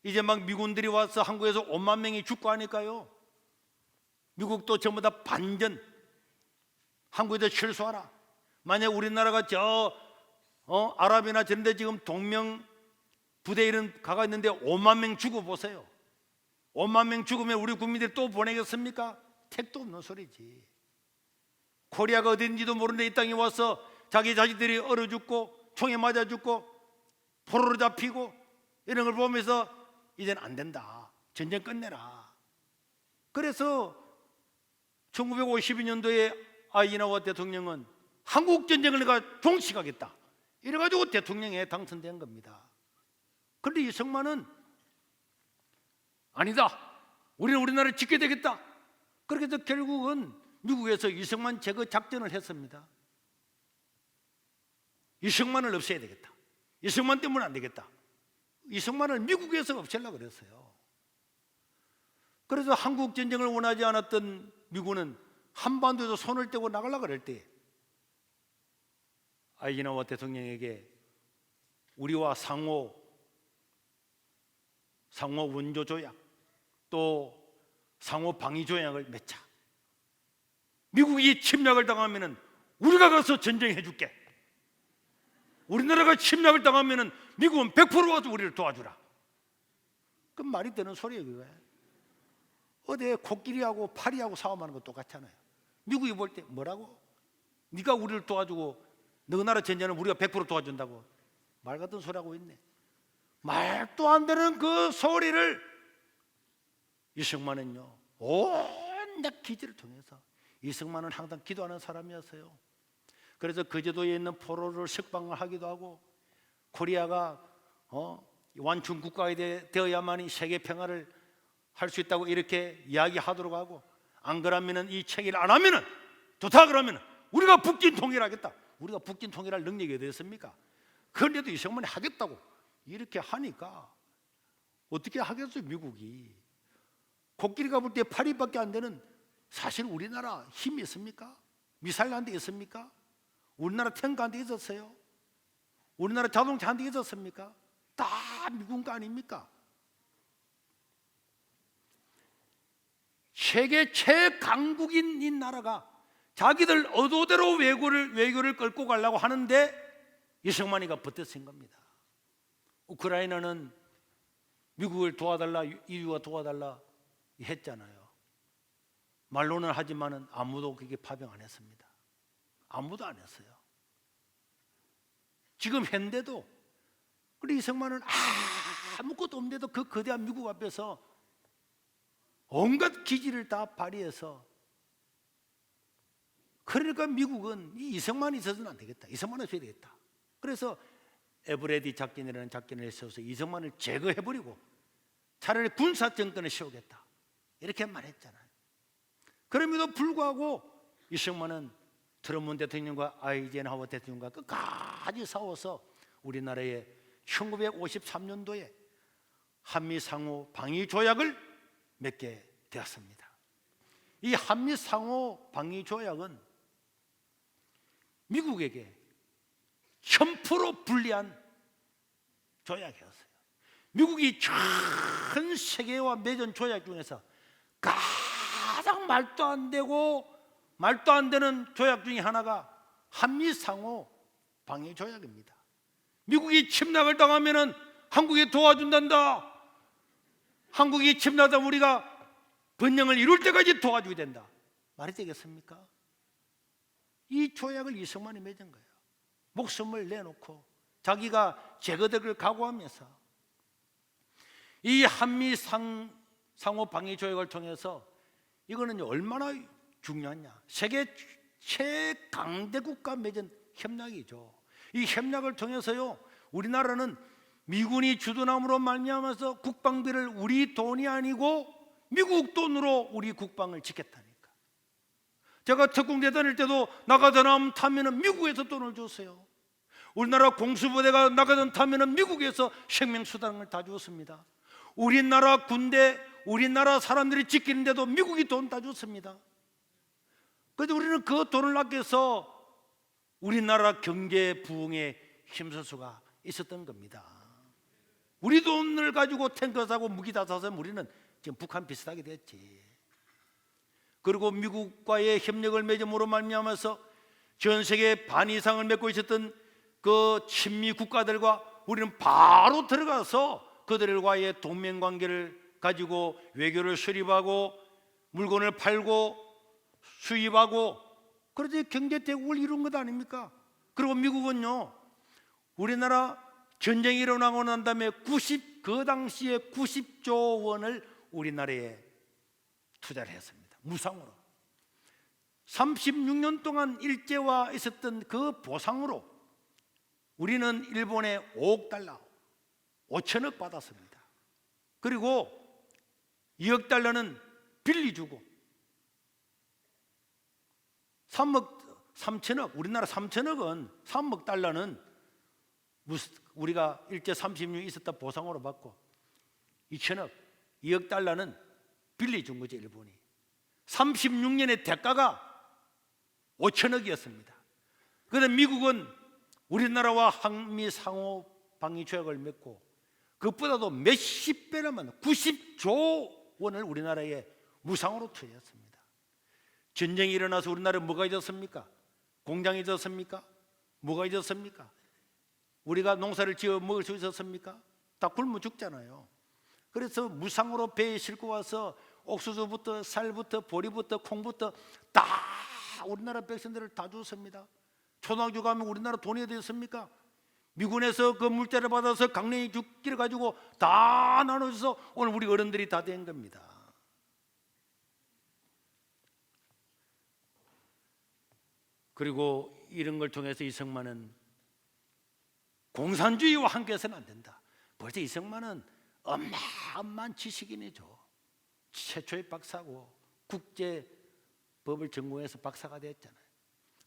Speaker 1: 이제 막 미군들이 와서 한국에서 5만 명이 죽고 하니까요, 미국도 전부 다 반전, 한국에서 철수하라. 만약 우리나라가 아랍이나 저런 데 지금 동명 부대 이런 가가 있는데 5만 명 죽어보세요. 5만 명 죽으면 우리 국민들이 또 보내겠습니까? 택도 없는 소리지. 코리아가 어딘지도 모르는데 이 땅에 와서 자기 자식들이 얼어 죽고 총에 맞아 죽고 포로로 잡히고 이런 걸 보면서 이제는 안 된다, 전쟁 끝내라. 그래서 1952년도에 아이젠하워 대통령은 한국 전쟁을 내가 종식하겠다 이래가지고 대통령에 당선된 겁니다. 그런데 이승만은 아니다, 우리는 우리나라를 지켜야 되겠다. 그렇게 해서 결국은 미국에서 이승만 제거 작전을 했습니다. 이승만을 없애야 되겠다, 이승만 때문에 안 되겠다. 이승만을 미국에서 없애려고 그랬어요. 그래서 한국 전쟁을 원하지 않았던 미군은 한반도에서 손을 떼고 나가려고 그럴 때 아이젠하워 대통령에게 우리와 상호 원조 조약 또 상호 방위 조약을 맺자. 미국이 침략을 당하면 우리가 가서 전쟁해 줄게. 우리나라가 침략을 당하면 미국은 100% 와서 우리를 도와주라. 그 말이 되는 소리예요. 그거예요. 어디 코끼리하고 파리하고 싸움하는 거 똑같잖아요. 미국이 볼 때 뭐라고? 네가 우리를 도와주고 너 나라 전쟁은 우리가 100% 도와준다고 말 같은 소리 하고 있네. 말도 안 되는 그 소리를 이승만은요 온갖 기지를 통해서, 이승만은 항상 기도하는 사람이었어요. 그래서 거제도에 있는 포로를 석방을 하기도 하고, 코리아가 완충 국가가 되어야만이 세계 평화를 할 수 있다고 이렇게 이야기하도록 하고, 안 그러면은 이 체계를 안 하면은 좋다 그러면 우리가 북진 통일하겠다. 우리가 북진 통일할 능력이 어디 있습니까? 그런데도 이승만이 하겠다고 이렇게 하니까 어떻게 하겠어요? 미국이 코끼리가 볼 때 파리밖에 안 되는, 사실 우리나라 힘이 있습니까? 미사일 한 대 있습니까? 우리나라 탱크 한 대 있었어요? 우리나라 자동차 한 대 있었습니까? 다 미군 거 아닙니까? 세계 최강국인 이 나라가 자기들 의도대로 외교를 끌고 가려고 하는데 이승만이가 버텼은 겁니다. 우크라이나는 미국을 도와달라, EU가 도와달라 했잖아요. 말로는 하지만은 아무도 그게 파병 안 했습니다. 아무도 안 했어요. 지금 현대도 그래, 이승만은 아무것도 없는데도 그 거대한 미국 앞에서 온갖 기지를 다 발휘해서, 그러니까 미국은 이 이승만이 있어서는 안 되겠다, 이승만을 줘야 되겠다. 그래서 에브레디 작전이라는 작전을 세워서 이승만을 제거해버리고 차라리 군사 정권을 세우겠다 이렇게 말했잖아요. 그럼에도 불구하고 이승만은 트루먼 대통령과 아이젠하워 대통령과 끝까지 싸워서 우리나라에 1953년도에 한미 상호 방위 조약을 맺게 되었습니다. 이 한미 상호 방위 조약은 미국에게 1000% 불리한 조약이었어요. 미국이 전 세계와 맺은 조약 중에서 가장 말도 안 되는 조약 중에 하나가 한미 상호 방위 조약입니다. 미국이 침략을 당하면은 한국이 도와준단다. 한국이 침략하면 우리가 번영을 이룰 때까지 도와줘야 된다. 말이 되겠습니까? 이 조약을 이승만이 맺은 거예요. 목숨을 내놓고 자기가 제거될 각오하면서 이 한미 상호 방위 조약을 통해서 이거는 얼마나 중요하냐. 세계 최강대국과 맺은 협약이죠. 이 협약을 통해서요, 우리나라는 미군이 주둔함으로 말미암아서 국방비를 우리 돈이 아니고 미국 돈으로 우리 국방을 지켰다니까. 제가 특공대 다닐 때도 나가던 타면은 미국에서 돈을 줬어요. 우리나라 공수부대가 나가던 타면은 미국에서 생명수당을 다 줬습니다. 우리나라 군대, 우리나라 사람들이 지키는데도 미국이 돈 다 줬습니다. 그런데 우리는 그 돈을 아껴서 우리나라 경제 부흥에 힘쓸 수가 있었던 겁니다. 우리 돈을 가지고 탱커 사고 무기 다 사서 우리는 지금 북한 비슷하게 됐지. 그리고 미국과의 협력을 맺음으로 말미암아서 전 세계 반 이상을 맺고 있었던 그 친미 국가들과 우리는 바로 들어가서 그들과의 동맹 관계를 가지고 외교를 수립하고 물건을 팔고 수입하고 그래서 경제 대국을 이룬 것 아닙니까? 그리고 미국은요, 우리나라 전쟁이 일어나고 난 다음에 그 당시에 90조 원을 우리나라에 투자를 했습니다. 무상으로. 36년 동안 일제와 있었던 그 보상으로 우리는 일본에 5억 달러, 5천억 받았습니다. 그리고 2억 달러는 빌리주고 3천억, 우리나라 3천억은 3억 달러는 우리가 일제 36년 있었다 보상으로 받고 2천억, 2억 달러는 빌려준 거죠, 일본이. 36년의 대가가 5천억이었습니다. 그런데 미국은 우리나라와 한미 상호 방위 조약을 맺고 그것보다도 몇십 배나 많은 90조 원을 우리나라에 무상으로 투자했습니다. 전쟁이 일어나서 우리나라에 뭐가 잊었습니까? 공장이 잊었습니까? 뭐가 잊었습니까? 우리가 농사를 지어 먹을 수 있었습니까? 다 굶어 죽잖아요. 그래서 무상으로 배에 싣고 와서 옥수수부터 쌀부터 보리부터 콩부터 다 우리나라 백성들을 다 줬습니다. 초등학교 가면 우리나라 돈이 어디 있습니까? 미군에서 그 물자를 받아서 강냉이 죽기를 가지고 다 나눠줘서 오늘 우리 어른들이 다 된 겁니다. 그리고 이런 걸 통해서 이승만은 공산주의와 함께해서는 안 된다. 벌써 이승만은 어마어마한 지식인이죠. 최초의 박사고 국제법을 전공해서 박사가 됐잖아요.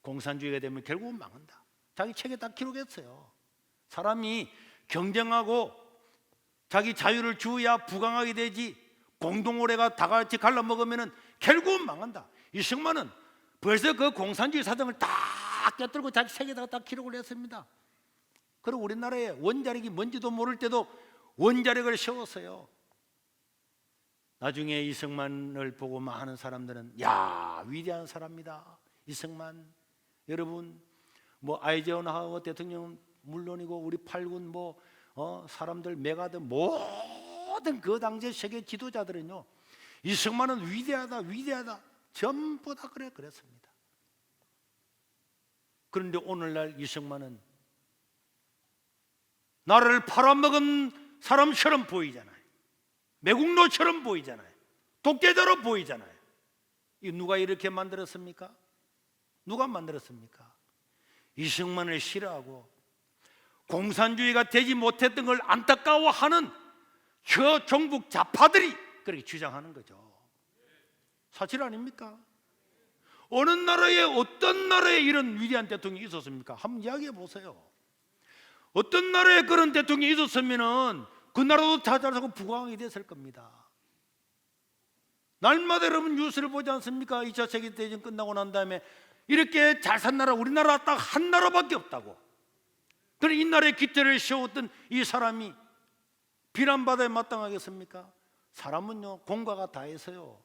Speaker 1: 공산주의가 되면 결국은 망한다. 자기 책에 다 기록했어요. 사람이 경쟁하고 자기 자유를 주어야 부강하게 되지 공동오래가 다 같이 갈라먹으면 결국은 망한다. 이승만은 벌써 그 공산주의 사정을 다 꿰뚫고 자기 책에다가 다 기록을 했습니다. 그리고 우리나라의 원자력이 뭔지도 모를 때도 원자력을 세웠어요. 나중에 이승만을 보고 많은 사람들은 야, 위대한 사람이다 이승만. 여러분 뭐 아이젠하워 대통령은 물론이고 우리 팔군 사람들 메가드 모든 그 당시 세계 지도자들은요, 이승만은 위대하다 위대하다 전부 다 그랬습니다. 그런데 오늘날 이승만은 나라를 팔아먹은 사람처럼 보이잖아요. 매국노처럼 보이잖아요. 독재자로 보이잖아요. 이 누가 이렇게 만들었습니까? 누가 만들었습니까? 이승만을 싫어하고 공산주의가 되지 못했던 걸 안타까워하는 저 종북 좌파들이 그렇게 주장하는 거죠. 사실 아닙니까? 어느 나라에 어떤 나라에 이런 위대한 대통령이 있었습니까? 한번 이야기해 보세요. 어떤 나라에 그런 대통령이 있었으면은 그 나라도 다 잘하고 부강하게 됐을 겁니다. 날마다 여러분 뉴스를 보지 않습니까? 2차 세계대전 끝나고 난 다음에 이렇게 잘 산 나라 우리나라 딱 한 나라밖에 없다고. 그럼 이 나라의 기틀을 세웠던 이 사람이 비난받아야 마땅하겠습니까? 사람은요 공과가 다해서요.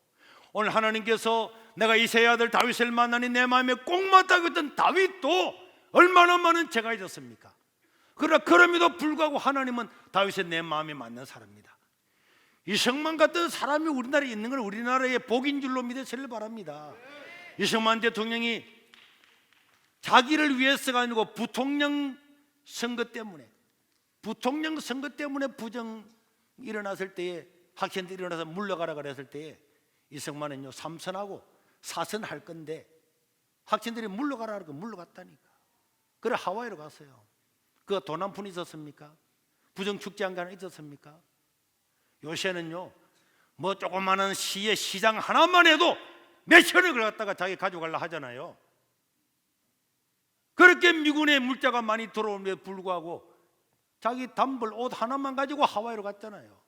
Speaker 1: 오늘 하나님께서 내가 이새의 아들 다윗을 만나니 내 마음에 꼭 맞다고 했던 다윗도 얼마나 많은 죄가 있었습니까? 그러나 그럼에도 불구하고 하나님은 다윗의 내 마음에 맞는 사람입니다. 이승만 같은 사람이 우리나라에 있는 건 우리나라의 복인 줄로 믿으시길 바랍니다. 이승만 대통령이 자기를 위해서가 아니고 부통령 선거 때문에 부정 일어났을 때에 학생들이 일어나서 물러가라 그랬을 때에 이승만은요 삼선하고 사선할 건데 학생들이 물러가라 그러고 물러갔다니까. 그래 하와이로 갔어요. 그 돈 한 푼 있었습니까? 부정축제한 게 하나 있었습니까? 요새는요 뭐 조그마한 시의 시장 하나만 해도 몇천억을 갖다가 자기 가져가려 하잖아요. 그렇게 미군의 물자가 많이 들어오는데 불구하고 자기 단벌 옷 하나만 가지고 하와이로 갔잖아요.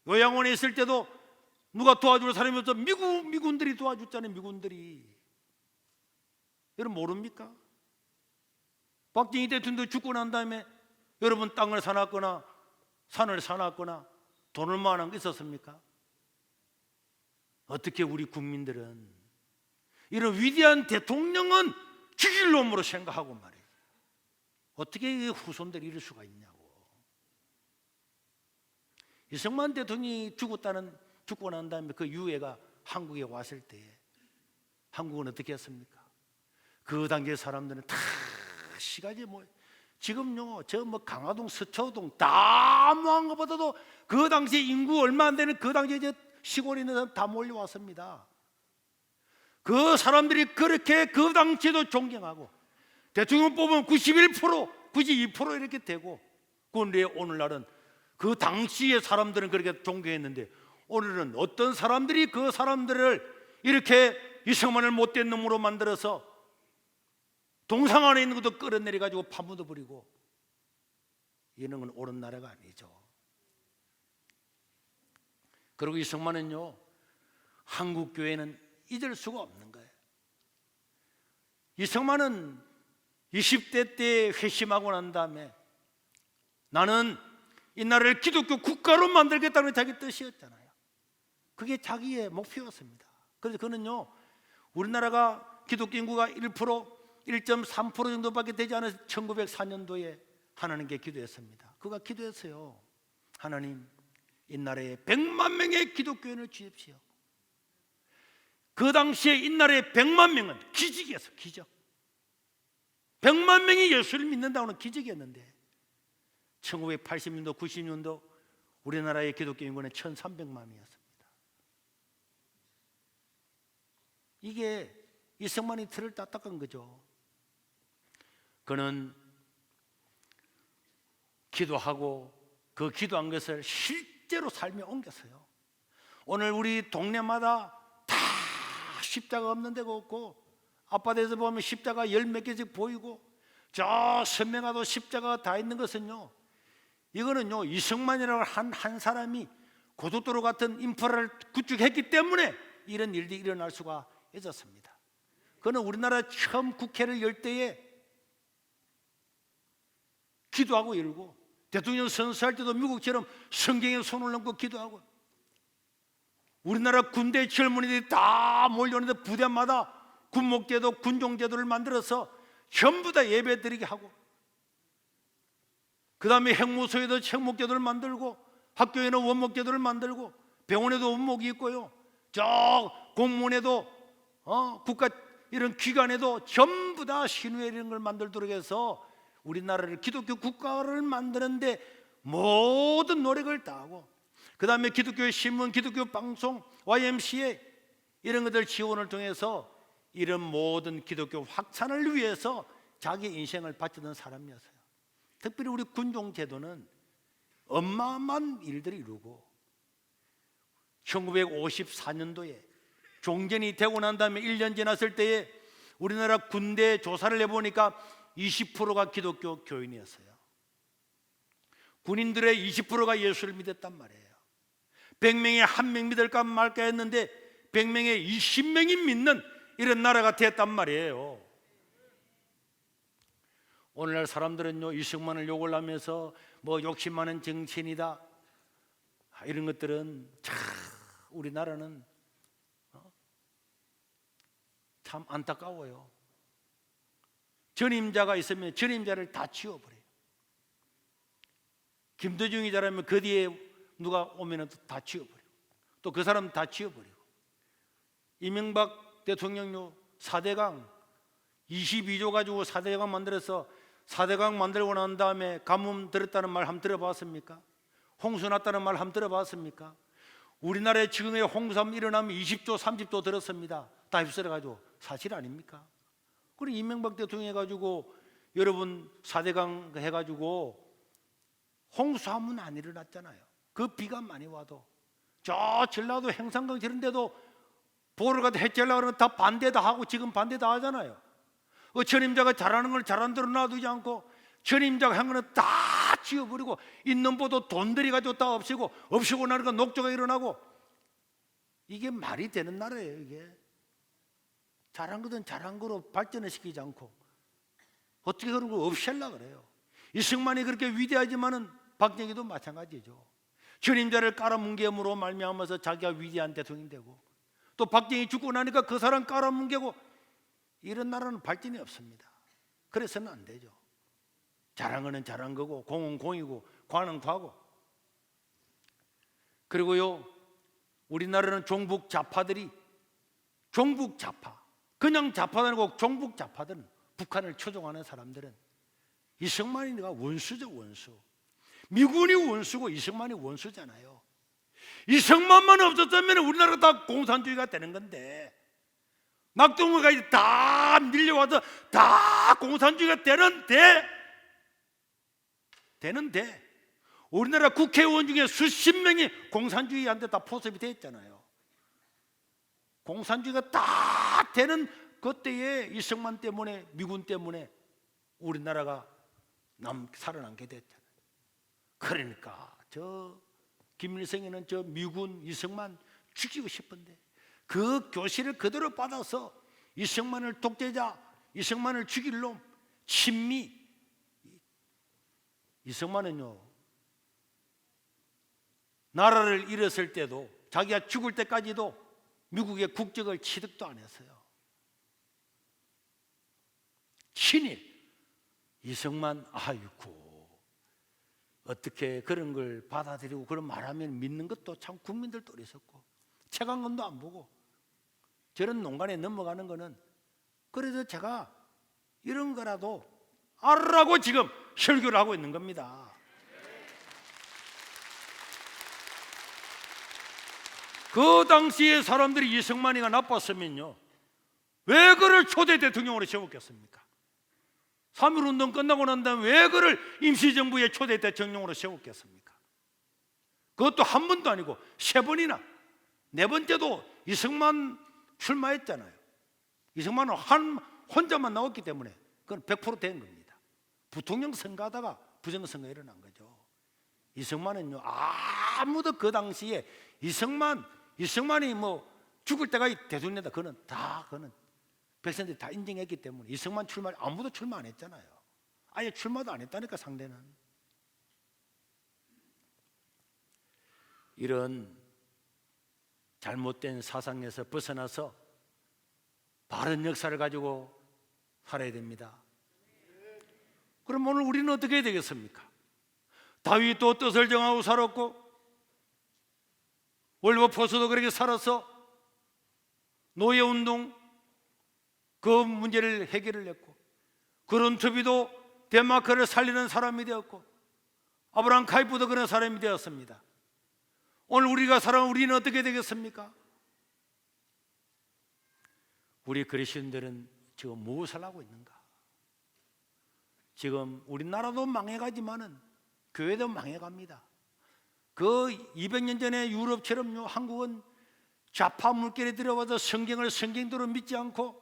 Speaker 1: 요양원에 있을 때도 누가 도와줄 사람이 없어 미군들이 도와줬잖아요. 미군들이. 여러분 모릅니까? 박정희 대통령도 죽고 난 다음에 여러분 땅을 사놨거나 산을 사놨거나 돈을 모아놓은 게 있었습니까? 어떻게 우리 국민들은 이런 위대한 대통령은 죽일 놈으로 생각하고 말이에요. 어떻게 후손들이 이럴 수가 있냐고. 이승만 대통령이 죽고 난 다음에 그 유해가 한국에 왔을 때 한국은 어떻게 했습니까? 그 당시의 사람들은 다 시가지 뭐 지금요 저 뭐 강화동 서초동 다 모한 것보다도 그 당시에 인구 얼마 안 되는 그 당시에 저 시골에 있는 사람 다 몰려왔습니다. 그 사람들이 그렇게 그 당시에도 존경하고 대통령 뽑으면 91%, 92% 이렇게 되고 그런데 오늘날은 그 당시의 사람들은 그렇게 존경했는데 오늘은 어떤 사람들이 그 사람들을 이렇게 이승만을 못된 놈으로 만들어서 동상 안에 있는 것도 끌어내려가지고 파묻어버리고 이런 건 옳은 나라가 아니죠. 그리고 이승만은요 한국교회는 잊을 수가 없는 거예요. 이승만은 20대 때 회심하고 난 다음에 나는 이 나라를 기독교 국가로 만들겠다는 자기 뜻이었잖아요. 그게 자기의 목표였습니다. 그래서 그는요 우리나라가 기독교 인구가 1.3% 정도밖에 되지 않아서 1904년도에 하나님께 기도했습니다. 그가 기도했어요. 하나님 이 나라에 100만 명의 기독교인을 주십시오. 그 당시에 이 나라에 100만 명은 기적이었어. 기적. 100만 명이 예수를 믿는다고는 기적이었는데 1980년도 90년도 우리나라의 기독교 인구는 1300만이었습니다. 이게 이승만이 틀을 다 닦은 거죠. 그는 기도하고 그 기도한 것을 실제로 삶에 옮겼어요. 오늘 우리 동네마다 다 십자가 없는 데가 없고 아파트에서 보면 십자가 10몇 개씩 보이고 저 선명하도 십자가가 다 있는 것은요 이거는요 이승만이라고 한 사람이 고속도로 같은 인프라를 구축했기 때문에 이런 일이 일어날 수가 있었습니다. 그는 우리나라 처음 국회를 열 때에 기도하고 열고 대통령 선서할 때도 미국처럼 성경에 손을 얹고 기도하고 우리나라 군대 젊은이들이 다 몰려오는데 부대마다 군목제도 군종제도를 만들어서 전부 다 예배 드리게 하고 그 다음에 행무소에도 책목제도를 만들고 학교에는 원목제도를 만들고 병원에도 원목이 있고요 저 공무원에도 국가 이런 기관에도 전부 다 신우회 이런 걸 만들도록 해서 우리나라를 기독교 국가를 만드는데 모든 노력을 다하고 그 다음에 기독교 신문, 기독교 방송, YMCA 이런 것들 지원을 통해서 이런 모든 기독교 확산을 위해서 자기 인생을 바치던 사람이었어요. 특별히 우리 군종제도는 어마어마한 일들을 이루고 1954년도에 종전이 되고 난 다음에 1년 지났을 때에 우리나라 군대 조사를 해보니까 20%가 기독교 교인이었어요. 군인들의 20%가 예수를 믿었단 말이에요. 100명에 1명 믿을까 말까 했는데 100명에 20명이 믿는 이런 나라가 됐단 말이에요. 오늘날 사람들은요, 이승만을 욕을 하면서 뭐 욕심 많은 정치인이다, 이런 것들은 참 우리나라는 참 안타까워요. 전임자가 있으면 전임자를 다 치워버려요. 김대중이 잘하면 그 뒤에 누가 오면 다 치워버리고, 또 그 사람 다 치워버리고. 이명박 대통령요, 4대강 22조 가지고 4대강 만들어서 4대강 만들고 난 다음에 가뭄 들었다는 말 한번 들어봤습니까? 홍수 났다는 말 한번 들어봤습니까? 우리나라에 지금의 홍수함 일어나면 20조 30조 들었습니다. 다 휩쓸어가지고. 사실 아닙니까? 그리고 이명박 대통령 해가지고 여러분 4대강 해가지고 홍수함은 안 일어났잖아요. 그 비가 많이 와도. 저 전라도 행산강 저런 데도 보러 가도 해치려고 그러면 다 반대 다 하고 지금 반대 다 하잖아요. 전임자가 잘하는 걸 잘한 대로 놔두지 않고 전임자가 한 거는 다 지워버리고 있는 보도 돈 들여가지고 다 없애고 나니까 녹조가 일어나고. 이게 말이 되는 나라예요. 이게 잘한 거든 잘한 거로 발전을 시키지 않고 어떻게 그런 걸 없애려고 그래요. 이승만이 그렇게 위대하지만은 박정희도 마찬가지죠. 전임자를 깔아뭉개므로 말미암아서 자기가 위대한 대통령이 되고, 또 박정희 죽고 나니까 그 사람 깔아뭉개고, 이런 나라는 발전이 없습니다. 그래서는 안 되죠. 잘한 거는 잘한 거고, 공은 공이고, 과는 과고. 그리고요, 우리나라는 종북 좌파들이, 종북 좌파, 그냥 좌파도 아니고 종북 좌파들은, 북한을 추종하는 사람들은 이승만이가 원수죠. 원수. 미군이 원수고 이승만이 원수잖아요. 이승만만 없었다면 우리나라가 다 공산주의가 되는 건데, 낙동강까지 다 밀려와서 다 공산주의가 되는데 우리나라 국회의원 중에 수십 명이 공산주의한테 다 포섭이 돼 있잖아요. 공산주의가 다 되는 그때에 이승만 때문에, 미군 때문에 우리나라가 살아남게 됐잖아요. 그러니까 저 김일성이는 저 미군 이승만 죽이고 싶은데 그 교실을 그대로 받아서 이승만을 독재자, 이승만을 죽일 놈, 친미. 이승만은요, 나라를 잃었을 때도, 자기가 죽을 때까지도 미국의 국적을 취득도 안 했어요. 친일. 이승만, 아이고, 어떻게 그런 걸 받아들이고 그런 말하면 믿는 것도 참 국민들도 어리석고, 최강건도 안 보고 저런 농간에 넘어가는 거는, 그래서 제가 이런 거라도 알으라고 지금 설교를 하고 있는 겁니다. 그 당시에 사람들이 이승만이가 나빴으면요, 왜 그를 초대 대통령으로 세웠겠습니까? 3.1운동 끝나고 난 다음에 왜 그를 임시정부의 초대 대통령으로 세웠겠습니까? 그것도 한 번도 아니고 3번이나, 4번째도 이승만 출마했잖아요. 이승만은 혼자만 나왔기 때문에 그건 100% 된 겁니다. 부통령 선거하다가 부정선거 일어난 거죠. 이승만은요, 아무도 그 당시에 이승만이 뭐 죽을 때가 대통령이다, 그거는 백성들이 다 인정했기 때문에 이승만 출마를 아무도 출마 안 했잖아요. 아예 출마도 안 했다니까, 상대는. 이런 잘못된 사상에서 벗어나서 바른 역사를 가지고 살아야 됩니다. 그럼 오늘 우리는 어떻게 해야 되겠습니까? 다윗도 뜻을 정하고 살았고, 월버포스도 그렇게 살아서 노예운동 그 문제를 해결을 했고, 그런투비도 덴마크를 살리는 사람이 되었고, 아브라함 카이프도 그런 사람이 되었습니다. 오늘 우리가 살아온 우리는 어떻게 되겠습니까? 우리 그리스도인들은 지금 무엇을 하고 있는가? 지금 우리나라도 망해가지만은 교회도 망해갑니다. 그 200년 전에 유럽처럼요, 한국은 좌파 물결에 들어와서 성경을 성경대로 믿지 않고,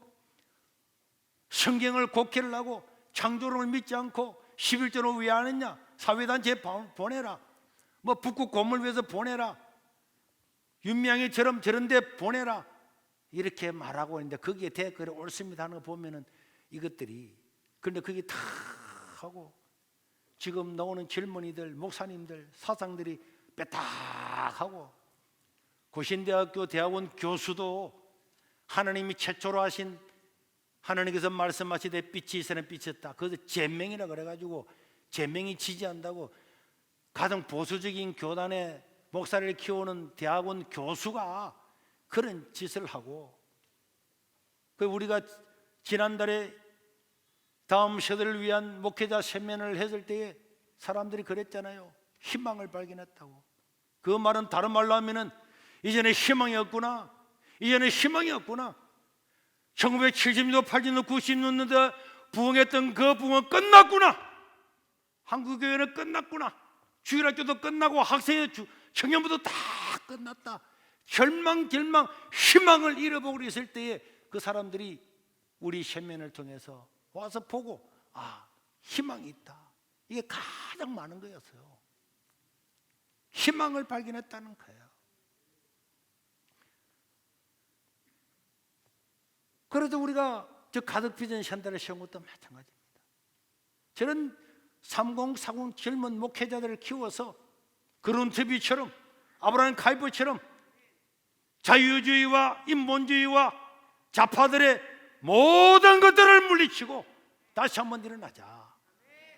Speaker 1: 성경을 곡해를 하고 창조론을 믿지 않고 11조는 왜 안 했냐? 사회단체에 보내라, 뭐 북극 고물 위해서 보내라, 윤미향이처럼 저런 데 보내라, 이렇게 말하고 있는데 거기에 댓글에 옳습니다 하는 거 보면은 이것들이, 그런데 그게 다 하고 지금 나오는 젊은이들, 목사님들, 사상들이 빼딱하고, 고신대학교 대학원 교수도 하나님이 최초로 하신, 하나님께서 말씀하시되 빛이 있으나 빛이었다, 그것을 제명이라 그래가지고 제명이 지지한다고 가장 보수적인 교단의 목사를 키우는 대학원 교수가 그런 짓을 하고, 그 우리가 지난달에 다음 세대를 위한 목회자 세면을 했을 때에 사람들이 그랬잖아요. 희망을 발견했다고. 그 말은 다른 말로 하면은 이제는 희망이 없구나, 이제는 희망이 없구나. 1970년도, 80년도, 90년대 부흥했던 그 부흥은 끝났구나. 한국교회는 끝났구나. 주일학교도 끝나고 학생회, 청년부도 다 끝났다. 절망, 희망을 잃어보고 있을 때에 그 사람들이 우리 세면을 통해서 와서 보고, 아, 희망이 있다. 이게 가장 많은 거였어요. 희망을 발견했다는 거예요. 그래도 우리가 저 가득 빚은 샨달을 세운 것도 마찬가지입니다. 저는 3040 젊은 목회자들을 키워서 그룬트비처럼, 아브라함 카이퍼처럼 자유주의와 인본주의와 좌파들의 모든 것들을 물리치고 다시 한번 일어나자.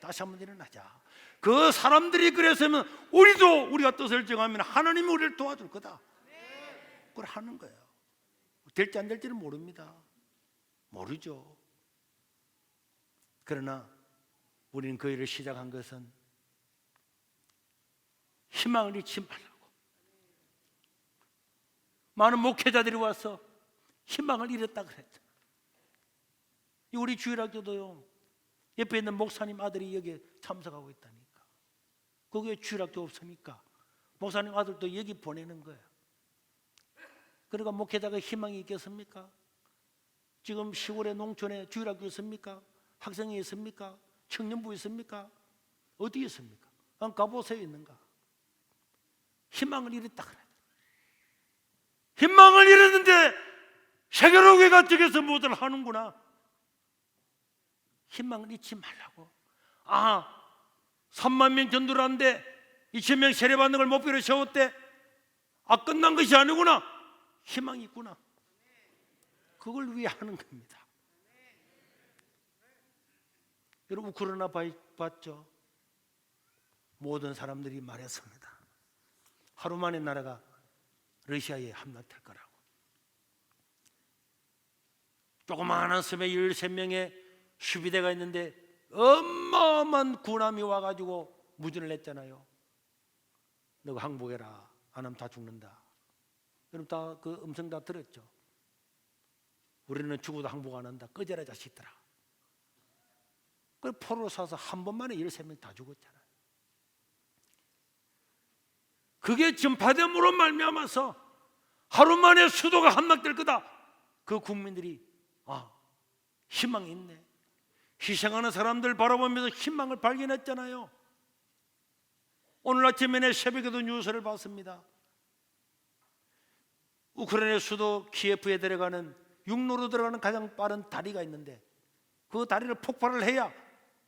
Speaker 1: 다시 한번 일어나자. 그 사람들이 그랬으면 우리가 뜻을 정하면 하나님이 우리를 도와줄 거다. 그걸 하는 거예요. 될지 안 될지는 모릅니다. 모르죠. 그러나 우리는 그 일을 시작한 것은 희망을 잃지 말라고. 많은 목회자들이 와서 희망을 잃었다 그랬죠. 우리 주일학교도요, 옆에 있는 목사님 아들이 여기에 참석하고 있다니까. 거기에 주일학교 없으니까 목사님 아들도 여기 보내는 거예요. 그러니까 목회자가 희망이 있겠습니까? 지금 시골의 농촌에 주일학교 있습니까? 학생이 있습니까? 청년부 있습니까? 어디 있습니까? 가보세요. 있는가? 희망을 잃었다 그래. 희망을 잃었는데 세계로교회가 저기서 뭐들 하는구나. 희망을 잃지 말라고. 3만 명 전도를 하는데 2,000명 세례받는 걸 목표로 세웠대. 끝난 것이 아니구나. 희망이 있구나. 그걸 위해 하는 겁니다. 여러분, 우크라이나 봤죠? 모든 사람들이 말했습니다. 하루 만에 나라가 러시아에 함락될 거라고. 조그마한 섬에 13명의 수비대가 있는데 어마어마한 군함이 와가지고 무전을 했잖아요. 너가 항복해라, 안 하면 다 죽는다. 여러분 다 그 음성 다 들었죠? 우리는 죽어도 항복 안 한다. 꺼져라 자식들아. 그 포로로 사서 한 번만에 13명 다 죽었잖아요. 그게 전파됨으로 말미암아서 하루 만에 수도가 함락될 거다. 그 국민들이 희망이 있네. 희생하는 사람들 바라보면서 희망을 발견했잖아요. 오늘 아침에 내 새벽에도 뉴스를 봤습니다. 우크라이나 수도 키예프에 들어가는, 육로로 들어가는 가장 빠른 다리가 있는데 그 다리를 폭발을 해야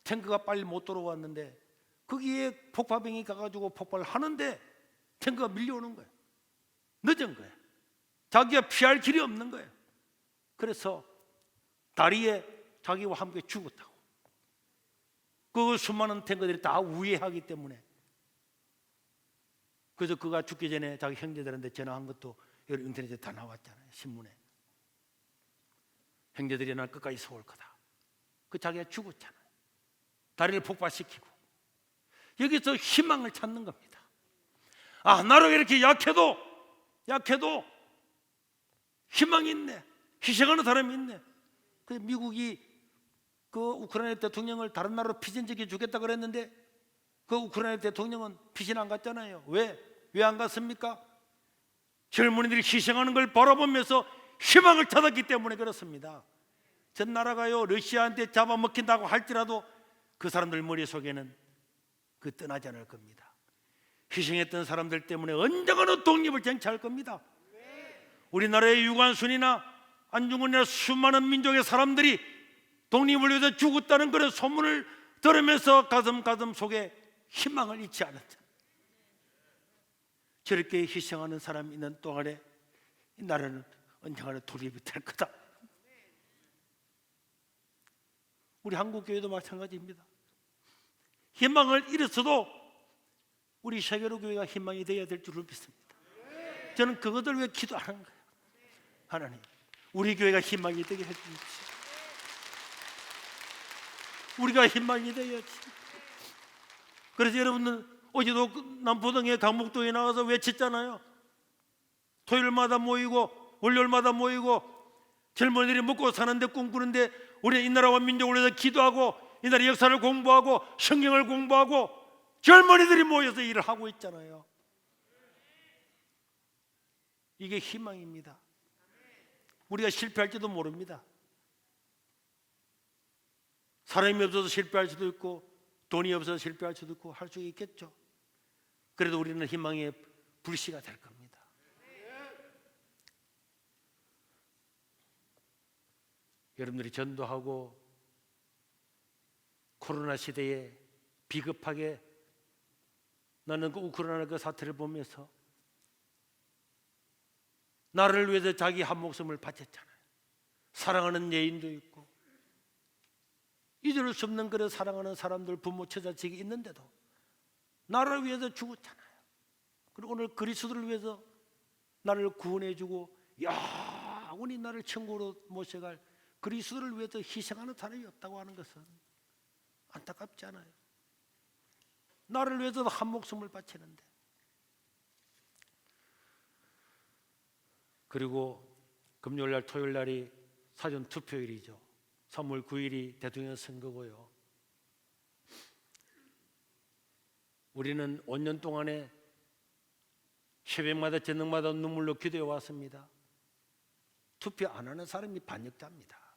Speaker 1: 탱크가 빨리 못 들어왔는데 거기에 폭파병이 가가지고 폭발을 하는데 탱크가 밀려오는 거예요. 늦은 거예요. 자기가 피할 길이 없는 거예요. 그래서 다리에 자기와 함께 죽었다고. 그 수많은 탱크들이 다 우회하기 때문에. 그래서 그가 죽기 전에 자기 형제들한테 전화한 것도 여기 인터넷에 다 나왔잖아요. 신문에. 형제들이 날 끝까지 세울 거다. 그 자기가 죽었잖아요. 다리를 폭발시키고. 여기서 희망을 찾는 겁니다. 나라가 이렇게 약해도 희망이 있네. 희생하는 사람이 있네. 그 미국이 그 우크라이나 대통령을 다른 나라로 피신시켜 주겠다 그랬는데 그 우크라이나 대통령은 피신 안 갔잖아요. 왜 안 갔습니까? 젊은이들이 희생하는 걸 바라보면서 희망을 찾았기 때문에 그렇습니다. 전 나라가요 러시아한테 잡아먹힌다고 할지라도 그 사람들 머릿속에는 그 떠나지 않을 겁니다. 희생했던 사람들 때문에 언젠가는 독립을 쟁취할 겁니다. 우리나라의 유관순이나 안중근이나 수많은 민족의 사람들이 독립을 위해서 죽었다는 그런 소문을 들으면서 가슴 속에 희망을 잃지 않았잖아요. 저렇게 희생하는 사람이 있는 동안에 이 나라는 언젠가는 독립이 될 거다. 우리 한국교회도 마찬가지입니다. 희망을 잃었어도 우리 세계로 교회가 희망이 되어야 될 줄을 믿습니다. 저는 그것을 위해 기도하는 거예요. 하나님, 우리 교회가 희망이 되게 해주십시오. 우리가 희망이 되어야지. 그래서 여러분들 어제도 남포동에 강목도에 나가서 외쳤잖아요. 토요일마다 모이고 월요일마다 모이고 젊은이들이 먹고 사는데 꿈꾸는데 우리는 이 나라와 민족을 위해서 기도하고 이 나라의 역사를 공부하고 성경을 공부하고 젊은이들이 모여서 일을 하고 있잖아요. 이게 희망입니다. 우리가 실패할지도 모릅니다. 사람이 없어서 실패할 수도 있고 돈이 없어서 실패할 수도 있고 할 수 있겠죠. 그래도 우리는 희망의 불씨가 될 겁니다. 여러분들이 전도하고 코로나 시대에 비겁하게 나는 그 우크라이나 그 사태를 보면서 나를 위해서 자기 한 목숨을 바쳤잖아요. 사랑하는 예인도 있고 잊을 수 없는 그런 사랑하는 사람들, 부모, 처자식이 있는데도 나를 위해서 죽었잖아요. 그리고 오늘 그리스도를 위해서 나를 구원해주고 영원히 나를 천국으로 모셔갈 그리스도를 위해서 희생하는 사람이 없다고 하는 것은 안타깝지 않아요? 나를 위해서도 한 목숨을 바치는데. 그리고 금요일날 토요일날이 사전투표일이죠. 3월 9일이 대통령 선거고요. 우리는 5년 동안에 새벽마다 저녁마다 눈물로 기도해 왔습니다. 투표 안 하는 사람이 반역자입니다.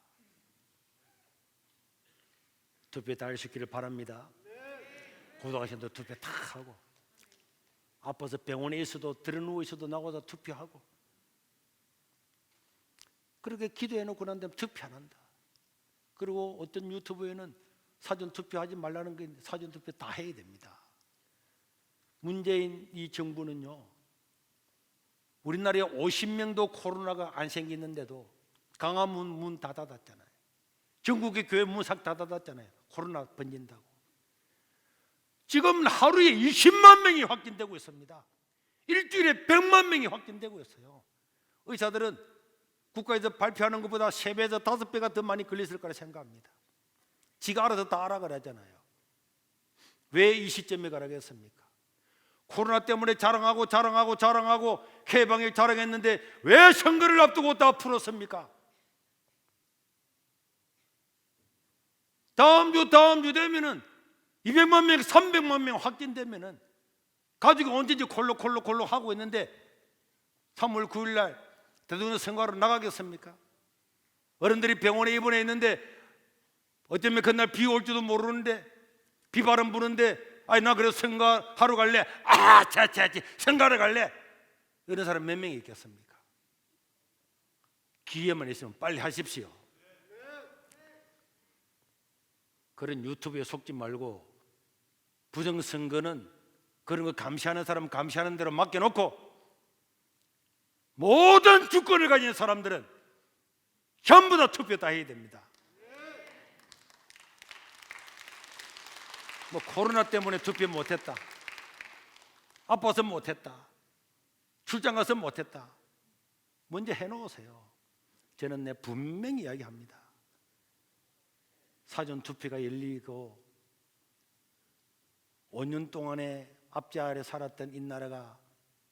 Speaker 1: 투표 다 하시기를 바랍니다. 고등학생도 투표 다 하고 아파서 병원에 있어도 들어누워 있어도 나가서 투표하고 그렇게 기도해 놓고 난 다음에 투표 안 한다. 그리고 어떤 유튜브에는 사전투표하지 말라는 게 사전투표 다 해야 됩니다. 문재인 이 정부는요, 우리나라에 50명도 코로나가 안 생기는데도 강화문 문 다 닫았잖아요. 전국의 교회 문 싹 다 닫았잖아요. 코로나 번진다고. 지금 하루에 20만 명이 확진되고 있습니다. 일주일에 100만 명이 확진되고 있어요. 의사들은 국가에서 발표하는 것보다 3배에서 5배가 더 많이 걸렸을 거라 생각합니다. 지가 알아서 다 알아 그러잖아요. 왜 이 시점에 가라겠습니까? 코로나 때문에 자랑하고 해방일 자랑했는데 왜 선거를 앞두고 다 풀었습니까? 다음 주 되면은 200만 명, 300만 명 확진되면은 가지고 언제든지 콜로 하고 있는데 3월 9일 날 대통령 선거하러 나가겠습니까? 어른들이 병원에 입원해 있는데 어쩌면 그날 비 올지도 모르는데 비바람 부는데 아니 나 그래서 선거하러 갈래? 선거하러 갈래? 이런 사람 몇 명이 있겠습니까? 기회만 있으면 빨리 하십시오. 그런 유튜브에 속지 말고 부정선거는 그런 거 감시하는 사람 감시하는 대로 맡겨놓고 모든 주권을 가진 사람들은 전부 다 투표 다 해야 됩니다. 뭐 코로나 때문에 투표 못했다, 아파서 못했다, 출장 가서 못했다, 먼저 해놓으세요. 저는 분명히 이야기합니다. 사전투표가 열리고 5년 동안에 앞지 아래 살았던 이 나라가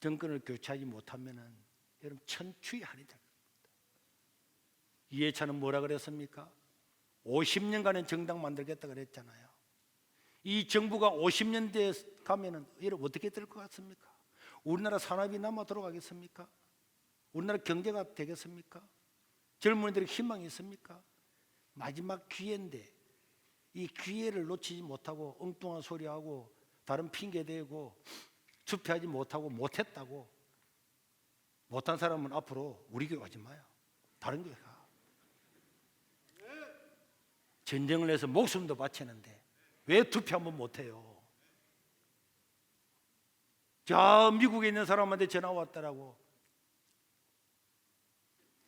Speaker 1: 정권을 교체하지 못하면은 여러분 천추의 한이 될 겁니다. 이해찬은 뭐라 그랬습니까? 50년간의 정당 만들겠다 그랬잖아요. 이 정부가 50년 뒤에 가면은 여러분 어떻게 될 것 같습니까? 우리나라 산업이 남아 돌아가겠습니까? 우리나라 경제가 되겠습니까? 젊은이들에게 희망이 있습니까? 마지막 기회인데 이 기회를 놓치지 못하고 엉뚱한 소리하고 다른 핑계대고 투표하지 못하고 못했다고 못한 사람은 앞으로 우리 교회 오지 마요. 다른 교회 가. 전쟁을 해서 목숨도 바치는데 왜 투표 한번 못해요? 저 미국에 있는 사람한테 전화 왔더라고.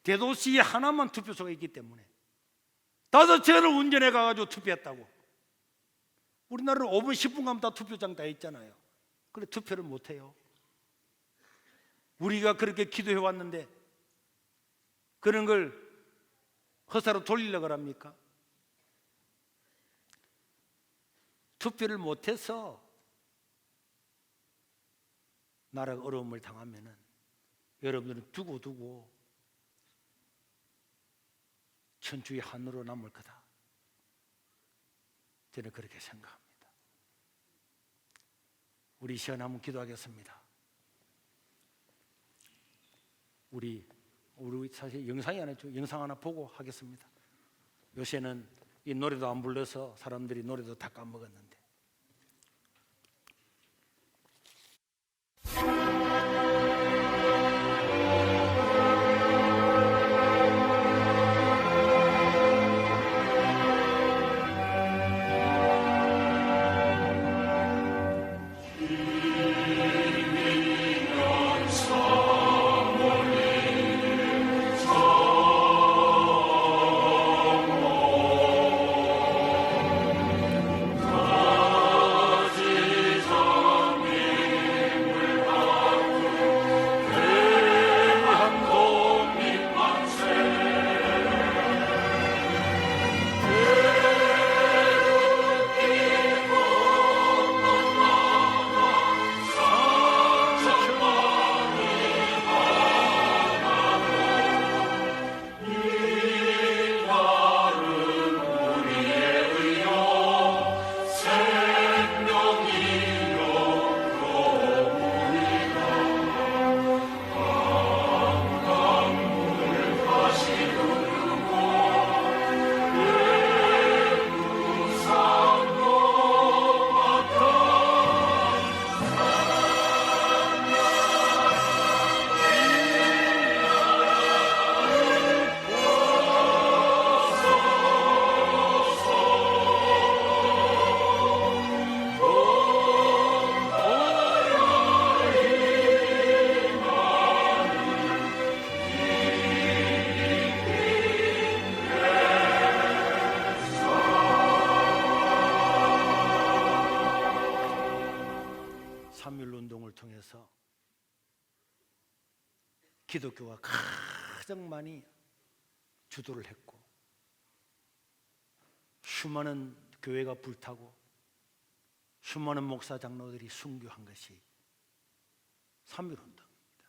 Speaker 1: 대도시 하나만 투표소가 있기 때문에 5시간을 운전해 가가지고 투표했다고. 우리나라는 5분 10분 가면 다 투표장 다 있잖아요. 그래 투표를 못해요. 우리가 그렇게 기도해 왔는데 그런 걸 허사로 돌리려고 합니까? 투표를 못해서 나라가 어려움을 당하면은 여러분들은 두고두고 천주의 한으로 남을 거다. 저는 그렇게 생각합니다. 우리 시원 한번 기도하겠습니다. 우리 사실 영상이 하나 있죠. 영상 하나 보고 하겠습니다. 요새는 이 노래도 안 불러서 사람들이 노래도 다 까먹었는데. 기독교가 가장 많이 주도를 했고 수많은 교회가 불타고 수많은 목사 장로들이 순교한 것이 3.1운동입니다.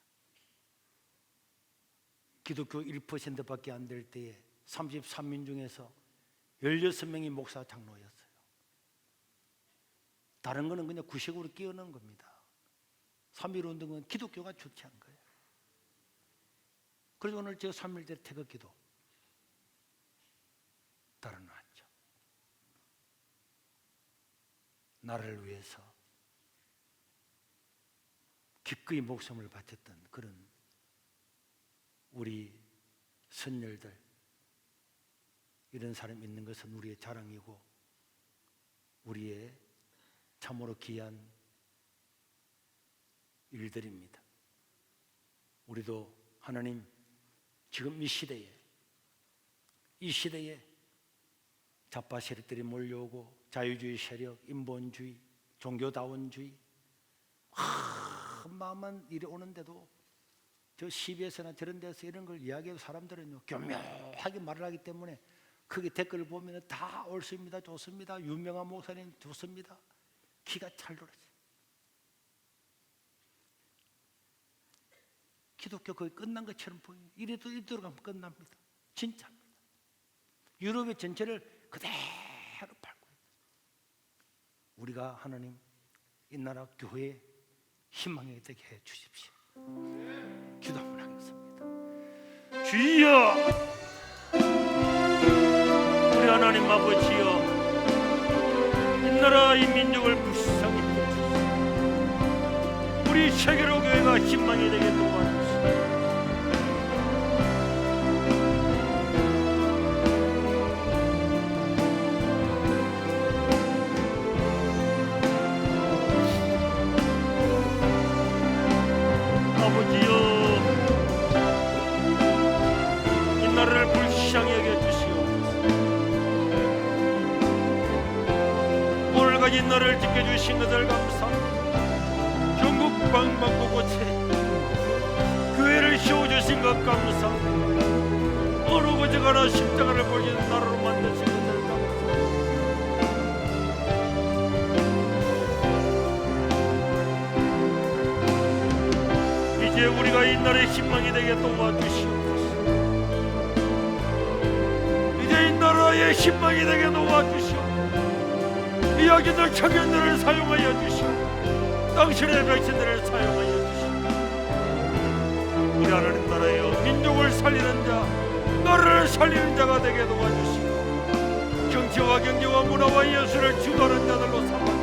Speaker 1: 기독교 1%밖에 안 될 때에 33민 중에서 16명이 목사 장로였어요. 다른 거는 그냥 구식으로 끼워넣은 겁니다. 3.1운동은 기독교가 주체한 거예요. 그래서 오늘 저 3.1절 태극기도 달아놨죠. 나라를 위해서 기꺼이 목숨을 바쳤던 그런 우리 선열들, 이런 사람이 있는 것은 우리의 자랑이고 우리의 참으로 귀한 일들입니다. 우리도 하나님 지금 이 시대에 좌파 세력들이 몰려오고 자유주의 세력, 인본주의, 종교다원주의 마음만 이래 오는데도 저 CBS나 저런 데서 이런 걸 이야기하는 사람들은요 교묘하게 말을 하기 때문에 거기 댓글을 보면 다 옳습니다, 좋습니다, 유명한 목사님 좋습니다, 기가 찰 돌았어요. 기독교 거의 끝난 것처럼 보여요. 이래도 이대로 가면 끝납니다. 진짜입니다. 유럽의 전체를 그대로 밟고 있어요. 우리가 하나님 이 나라 교회의 희망이 되게 해 주십시오. 기도 한번 하겠습니다. 주여, 우리 하나님 아버지여, 이 나라 이 민족을 불쌍히 여겨주시고 우리 세계로 교회가 희망이 되게 도와주시고 아버지여, 이 나라를 불쌍히 여겨주시옵소서. 오늘까지 이 나라를 지켜주신 것을 감사합니다. 전국 방방곳곳에 교회를 세워주신 것 감사합니다. 어느 곳에 가나 십자가를 보시는 나라로 만드신 것을 감사합니다. 이제 우리가 이 나라의 희망이 되게 도와주시옵소서. 이제 이 나라의 희망이 되게 도와주시옵소서. 이 아기들 청년들을 사용하여 주시옵소서. 당신의 백성들을 사용하여 주시옵소서. 우리 하나님 나라여, 민족을 살리는 자, 나라를 살리는 자가 되게 도와주시고 정치와 경제와 문화와 예술을 주도하는 자들로 삼아